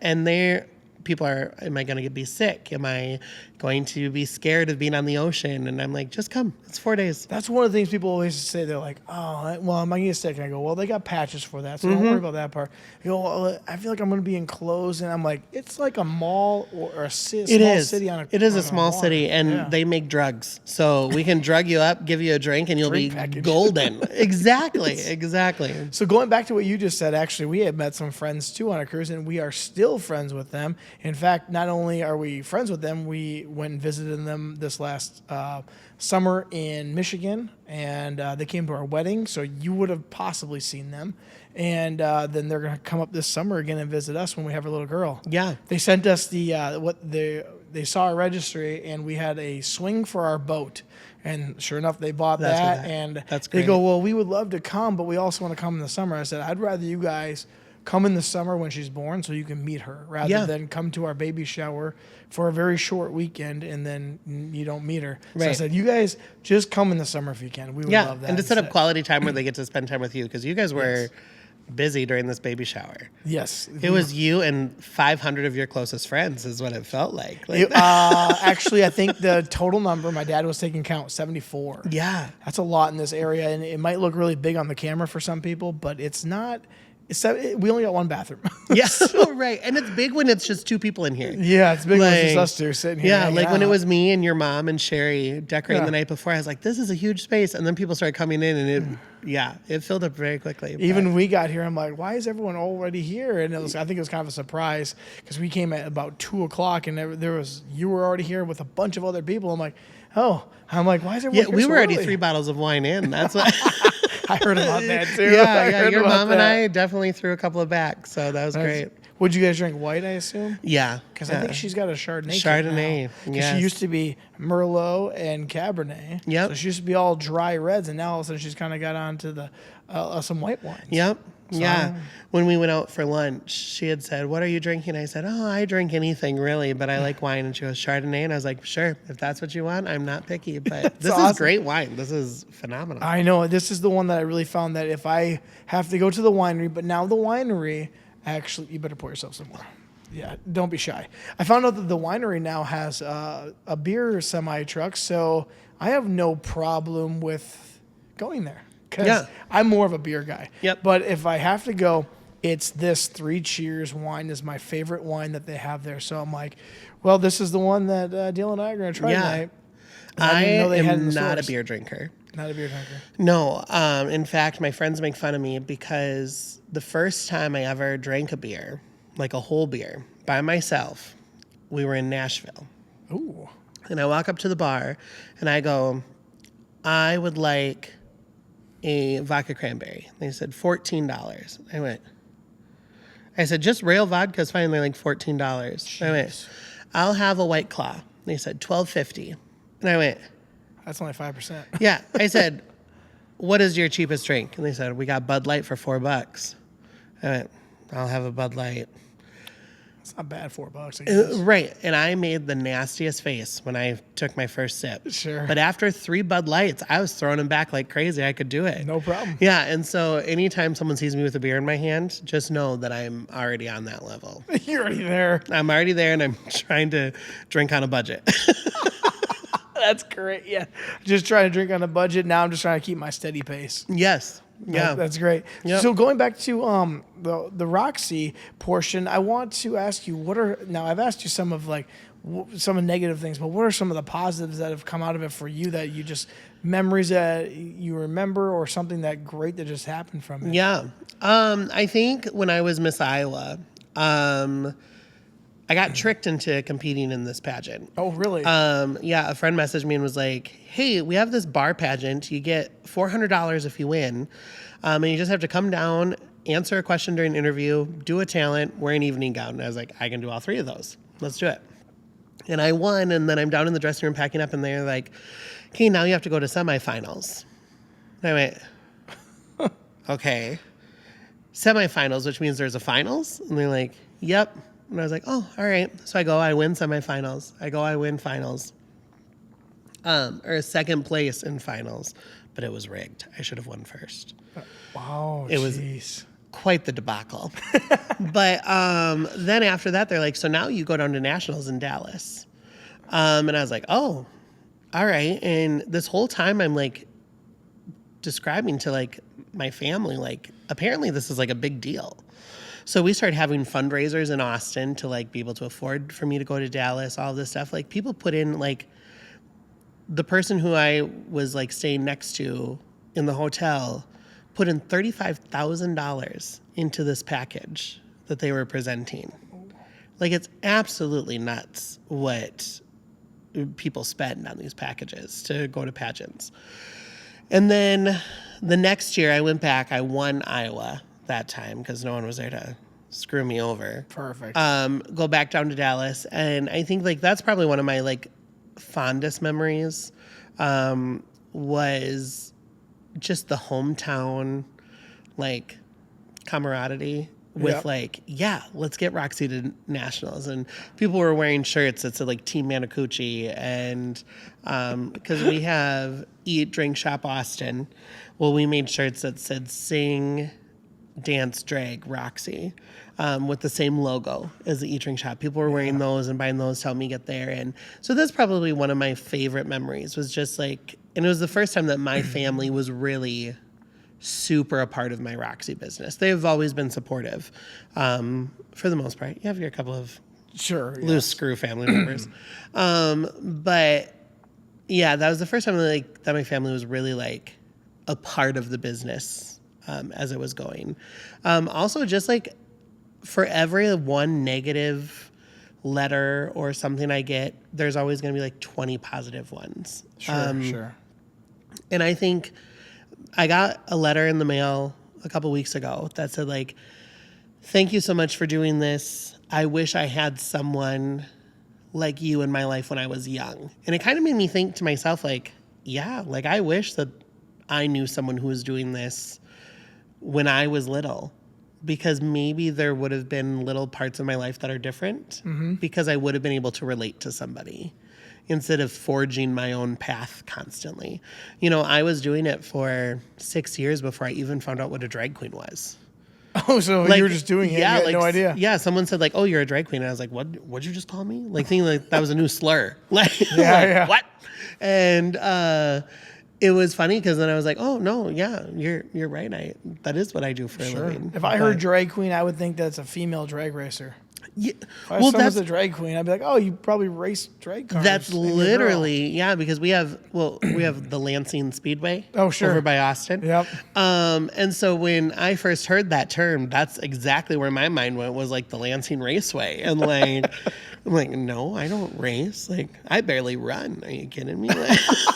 [SPEAKER 2] And people are, am I going to be sick? Am I going to be scared of being on the ocean? And I'm like, just come. It's 4 days.
[SPEAKER 1] That's one of the things people always say. They're like, oh, well, am I going to get sick? And I go, well, they got patches for that, so don't worry about that part. They go, well, I feel like I'm going to be enclosed. And I'm like, it's like a mall or a small city on a
[SPEAKER 2] It is a small city, and they make drugs. So we can drug you up, give you a drink, and you'll be golden. Exactly.
[SPEAKER 1] So going back to what you just said, actually, we had met some friends, too, on a cruise, and we are still friends with them. In fact, not only are we friends with them, we went and visited them this last summer in Michigan, and they came to our wedding, so you would have possibly seen them. And then they're going to come up this summer again and visit us when we have a little girl.
[SPEAKER 2] Yeah.
[SPEAKER 1] They sent us they saw our registry, and we had a swing for our boat. And sure enough, they bought that. And
[SPEAKER 2] that's great.
[SPEAKER 1] They go, well, we would love to come, but we also want to come in the summer. I said, I'd rather you guys come in the summer when she's born so you can meet her rather than come to our baby shower for a very short weekend and then you don't meet her. Right. So I said, you guys just come in the summer if you can. We would love that.
[SPEAKER 2] And to set up quality time where they get to spend time with you, because you guys were busy during this baby shower.
[SPEAKER 1] Yes.
[SPEAKER 2] It was you and 500 of your closest friends is what it felt like.
[SPEAKER 1] Actually, I think the total number, my dad was taking count, 74.
[SPEAKER 2] Yeah.
[SPEAKER 1] That's a lot in this area, and it might look really big on the camera for some people, but it's not. We only got one bathroom.
[SPEAKER 2] Yes, right. And it's big when it's just two people in here.
[SPEAKER 1] Yeah, it's big when it's just us two sitting here.
[SPEAKER 2] Yeah, like when it was me and your mom and Sherry decorating the night before, I was like, this is a huge space. And then people started coming in and it filled up very quickly.
[SPEAKER 1] Even when we got here, I'm like, why is everyone already here? And I think it was kind of a surprise because we came at about 2:00 and you were already here with a bunch of other people. I'm like, why is everyone here
[SPEAKER 2] we
[SPEAKER 1] so
[SPEAKER 2] were already
[SPEAKER 1] early?
[SPEAKER 2] 3 bottles of wine in. That's what.
[SPEAKER 1] I heard about that too.
[SPEAKER 2] Your mom and I definitely threw a couple of back, so that was great.
[SPEAKER 1] Would you guys drink white, I assume?
[SPEAKER 2] Yeah.
[SPEAKER 1] Because I think she's got a Chardonnay.
[SPEAKER 2] Chardonnay,
[SPEAKER 1] yes. She used to be Merlot and Cabernet.
[SPEAKER 2] Yep.
[SPEAKER 1] So she used to be all dry reds, and now all of a sudden she's kind of got onto the some white wines.
[SPEAKER 2] Yep. So, when we went out for lunch, she had said, what are you drinking? I said, I drink anything really, but I like wine. And she goes, Chardonnay. And I was like, sure, if that's what you want, I'm not picky. But this is great wine. This is phenomenal.
[SPEAKER 1] I know. This is the one that I really found that if I have to go to the winery, but now the winery, actually, you better pour yourself some more. Yeah, don't be shy. I found out that the winery now has a beer semi-truck, so I have no problem with going there. Because I'm more of a beer guy.
[SPEAKER 2] Yep.
[SPEAKER 1] But if I have to go, it's this Three Cheers wine is my favorite wine that they have there. So I'm like, well, this is the one that Dale and I are going to try tonight.
[SPEAKER 2] I am not a beer drinker.
[SPEAKER 1] Not a beer drinker?
[SPEAKER 2] No. In fact, my friends make fun of me because the first time I ever drank a beer, like a whole beer, by myself, we were in Nashville.
[SPEAKER 1] Ooh.
[SPEAKER 2] And I walk up to the bar and I go, I would like a vodka cranberry. They said $14. I said, just rail vodka is fine. They're like $14. Jeez. I went, I'll have a White Claw. They said $12.50. And I went,
[SPEAKER 1] that's only 5%.
[SPEAKER 2] Yeah. I said, what is your cheapest drink? And they said, we got Bud Light for $4. I went, I'll have a Bud Light.
[SPEAKER 1] It's not bad, $4, I guess.
[SPEAKER 2] Right. And I made the nastiest face when I took my first sip.
[SPEAKER 1] Sure.
[SPEAKER 2] But after 3 Bud Lights, I was throwing them back like crazy. I could do it.
[SPEAKER 1] No problem.
[SPEAKER 2] Yeah. And so anytime someone sees me with a beer in my hand, just know that I'm already on that level.
[SPEAKER 1] You're already there.
[SPEAKER 2] I'm already there, and I'm trying to drink on a budget.
[SPEAKER 1] That's great. Yeah. Just trying to drink on a budget. Now I'm just trying to keep my steady pace.
[SPEAKER 2] Yes. Yeah.
[SPEAKER 1] That's great.
[SPEAKER 2] Yep.
[SPEAKER 1] So going back to the Roxi portion, I want to ask you, now I've asked you some of some of negative things, but what are some of the positives that have come out of it for you, that you just, memories that you remember, or something that great that just happened from it?
[SPEAKER 2] Yeah. I think when I was Miss Iowa, I got tricked into competing in this pageant.
[SPEAKER 1] Oh, really?
[SPEAKER 2] Yeah, a friend messaged me and was like, hey, we have this bar pageant. You get $400 if you win. And you just have to come down, answer a question during an interview, do a talent, wear an evening gown. And I was like, I can do all 3 of those. Let's do it. And I won, and then I'm down in the dressing room packing up, and they're like, okay, now you have to go to semifinals. And I went, okay. Semifinals, which means there's a finals? And they're like, yep. And I was like, oh, all right. So I go, I win semifinals. I win finals. Or second place in finals. But it was rigged. I should have won first.
[SPEAKER 1] Wow,
[SPEAKER 2] it was quite the debacle. But then after that, they're like, so now you go down to nationals in Dallas. And I was like, oh, all right. And this whole time I'm like describing to like my family, like, apparently this is like a big deal. So we started having fundraisers in Austin to like be able to afford for me to go to Dallas, all this stuff. Like, people put in, like, the person who I was like staying next to in the hotel put in $35,000 into this package that they were presenting. Like, it's absolutely nuts what people spend on these packages to go to pageants. And then the next year I went back, I won Iowa that time because no one was there to screw me over.
[SPEAKER 1] Perfect.
[SPEAKER 2] Go back down to Dallas. And I think like that's probably one of my like fondest memories, was just the hometown like camaraderie with like, yeah, let's get Roxy to nationals. And people were wearing shirts that said like Team Manacoochi, and because we have Eat, Drink, Shop Austin. Well, we made shirts that said Sing, Dance, Drag, Roxy, with the same logo as the Eat, Drink, Shop. People were wearing those and buying those to help me get there. And so that's probably one of my favorite memories, was just like, and it was the first time that my family was really super a part of my Roxy business. They've always been supportive, for the most part. You have your couple of loose screw family members. But yeah, that was the first time that my family was really like a part of the business, as it was going. Also, just like for every one negative letter or something I get, there's always going to be like 20 positive ones.
[SPEAKER 1] Sure.
[SPEAKER 2] And I think I got a letter in the mail a couple weeks ago that said like, thank you so much for doing this. I wish I had someone like you in my life when I was young. And it kind of made me think to myself, like, yeah, like I wish that I knew someone who was doing this when I was little, because maybe there would have been little parts of my life that are different, because I would have been able to relate to somebody instead of forging my own path constantly. You know, I was doing it for 6 years before I even found out what a drag queen was.
[SPEAKER 1] Oh, so
[SPEAKER 2] like,
[SPEAKER 1] you were just doing it?
[SPEAKER 2] Yeah,
[SPEAKER 1] you had
[SPEAKER 2] like,
[SPEAKER 1] no idea.
[SPEAKER 2] Yeah, someone said like, "Oh, you're a drag queen," and I was like, "What'd you just call me?" Like thinking like that was a new slur. Like, what? And it was funny because then I was like, "Oh no, yeah, you're right. That is what I do for a living."
[SPEAKER 1] If I heard drag queen, I would think that's a female drag racer.
[SPEAKER 2] Yeah,
[SPEAKER 1] Well, that's a drag queen. I'd be like, oh, you probably race drag cars.
[SPEAKER 2] That's literally, yeah, because we have the Lansing Speedway over by Austin.
[SPEAKER 1] Yep.
[SPEAKER 2] And so when I first heard that term, that's exactly where my mind went, was like the Lansing Raceway. And like, I'm like, no, I don't race. Like, I barely run. Are you kidding me?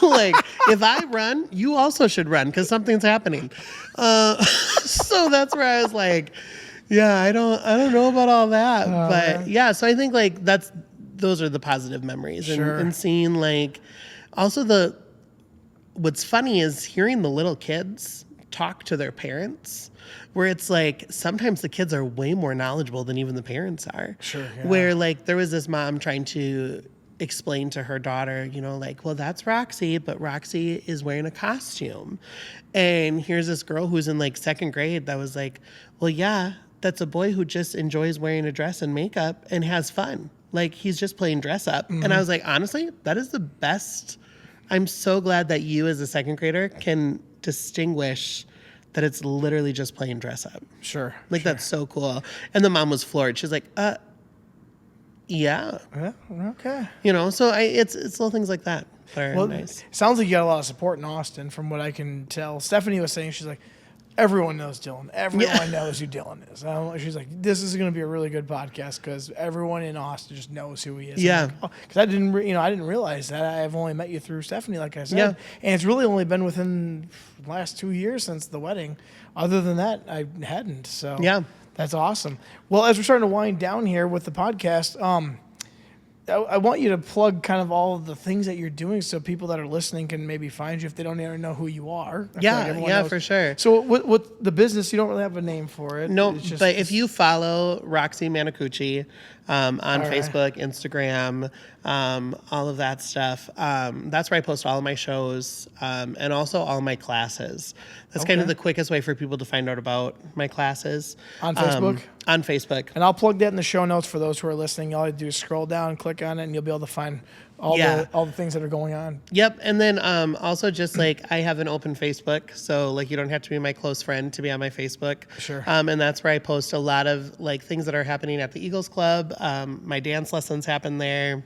[SPEAKER 2] Like if I run, you also should run because something's happening. So that's where I was like, yeah, I don't know about all that, but yeah. So I think like those are the positive memories, and seeing like also what's funny is hearing the little kids talk to their parents, where it's like sometimes the kids are way more knowledgeable than even the parents are.
[SPEAKER 1] Sure. Yeah.
[SPEAKER 2] Where like there was this mom trying to explain to her daughter, you know, like, well, that's Roxy, but Roxy is wearing a costume. And here's this girl who's in like second grade that was like, well, yeah, that's a boy who just enjoys wearing a dress and makeup and has fun. Like, he's just playing dress up. And I was like, honestly, that is the best. I'm so glad that you as a second grader can distinguish that it's literally just playing dress up.
[SPEAKER 1] Sure.
[SPEAKER 2] Like, that's so cool. And the mom was floored. She's like, yeah.
[SPEAKER 1] Okay.
[SPEAKER 2] You know, so it's little things like that that are nice.
[SPEAKER 1] Sounds like you got a lot of support in Austin from what I can tell. Stephanie was saying, she's like, everyone knows Dylan. Everyone knows who Dylan is. She's like, this is going to be a really good podcast because everyone in Austin just knows who he is.
[SPEAKER 2] Yeah.
[SPEAKER 1] Because I didn't realize that. I've only met you through Stephanie, like I said.
[SPEAKER 2] Yeah.
[SPEAKER 1] And it's really only been within the last 2 years since the wedding. Other than that, I hadn't. So
[SPEAKER 2] Yeah.
[SPEAKER 1] That's awesome. Well, as we're starting to wind down here with the podcast, I want you to plug kind of all of the things that you're doing so people that are listening can maybe find you if they don't even know who you are. I feel like everyone knows.
[SPEAKER 2] For sure.
[SPEAKER 1] So what the business, you don't really have a name for it.
[SPEAKER 2] No,
[SPEAKER 1] It's just-
[SPEAKER 2] but if you follow Roxi Manacoochi on
[SPEAKER 1] right.
[SPEAKER 2] Facebook, Instagram, all of that stuff, that's where I post all of my shows and also all my classes. That's kind of the quickest way for people to find out about my classes.
[SPEAKER 1] On Facebook?
[SPEAKER 2] On Facebook.
[SPEAKER 1] And I'll plug that in the show notes for those who are listening. All you do is scroll down, click on it, and you'll be able to find all the things that are going on.
[SPEAKER 2] Yep. And then also just like I have an open Facebook. So like you don't have to be my close friend to be on my Facebook.
[SPEAKER 1] Sure.
[SPEAKER 2] And that's where I post a lot of like things that are happening at the Eagles Club. My dance lessons happen there.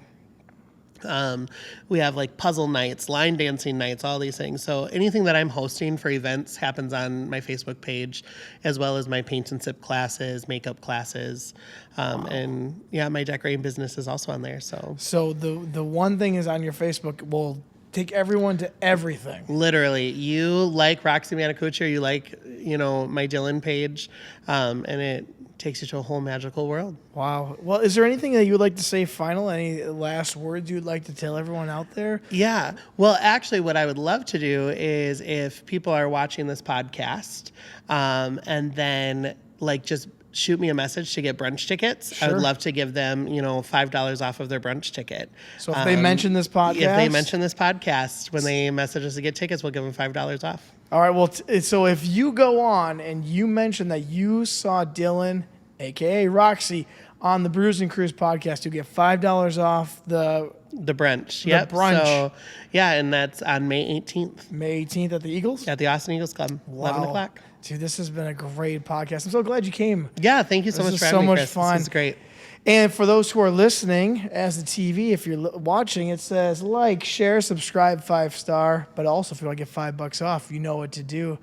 [SPEAKER 2] We have like puzzle nights, line dancing nights, all these things. So anything that I'm hosting for events happens on my Facebook page, as well as my paint and sip classes, makeup classes. And yeah, my decorating business is also on there.
[SPEAKER 1] So the one thing is on your Facebook will take everyone to everything.
[SPEAKER 2] Literally, you like Roxi Manacoochi, or you like, you know, my Dylan page, and it takes you to a whole magical world.
[SPEAKER 1] Wow. Well, is there anything that you would like to say final? Any last words you'd like to tell everyone out there?
[SPEAKER 2] Yeah. Well, actually, what I would love to do is if people are watching this podcast and then like just shoot me a message to get brunch tickets.
[SPEAKER 1] Sure.
[SPEAKER 2] I would love to give them, you know, $5 off of their brunch ticket.
[SPEAKER 1] So if they mention this podcast?
[SPEAKER 2] If they mention this podcast, when they message us to get tickets, we'll give them $5 off.
[SPEAKER 1] All right. Well, so if you go on and you mention that you saw Dylan, a.k.a. Roxy, on the Brews Cruise Podcast, you get $5 off the
[SPEAKER 2] brunch. Yep.
[SPEAKER 1] brunch.
[SPEAKER 2] So, yeah, and that's on May 18th.
[SPEAKER 1] May 18th at the Eagles?
[SPEAKER 2] At the Austin Eagles Club, 11 o'clock.
[SPEAKER 1] Dude, this has been a great podcast. I'm so glad you came.
[SPEAKER 2] Yeah, thank you so much for having me, Chris.
[SPEAKER 1] This is so much fun.
[SPEAKER 2] This is great.
[SPEAKER 1] And for those who are listening, as the TV, if you're watching, it says like, share, subscribe, 5-star. But also, if you want to get $5 off, you know what to do.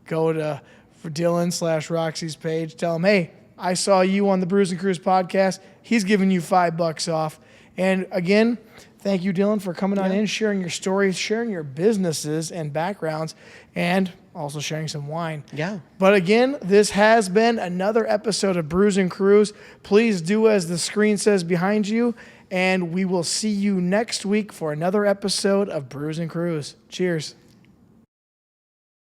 [SPEAKER 1] Go to for Dylan/Roxy's page. Tell him, hey, I saw you on the Brews Cruise Podcast. He's giving you $5 off. And again, thank you, Dylan, for coming on in, sharing your stories, sharing your businesses and backgrounds, and also sharing some wine.
[SPEAKER 2] Yeah.
[SPEAKER 1] But again, this has been another episode of Brews Cruise. Please do as the screen says behind you, and we will see you next week for another episode of Brews Cruise. Cheers.